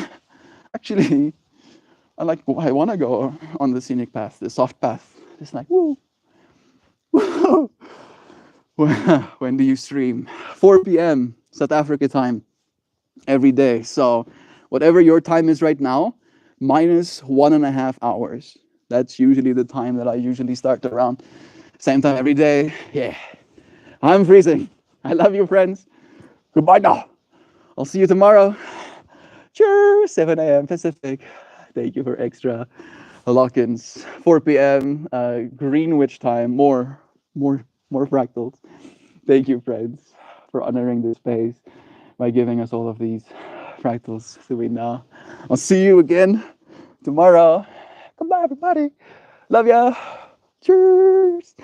Actually, I want to go on the scenic path, the soft path. It's like, woo. When do you stream? 4 p.m. South Africa time every day. So whatever your time is right now, minus 1.5 hours. That's usually the time that I usually start around. Same time every day. Yeah. I'm freezing. I love you, friends. Goodbye now. I'll see you tomorrow. Cheers. 7 a.m. Pacific. Thank you for extra lock-ins. 4 p.m. Greenwich time. More fractals. Thank you, friends, for honoring this space by giving us all of these fractals to read now. I'll see you again tomorrow. Goodbye, everybody. Love ya. Cheers.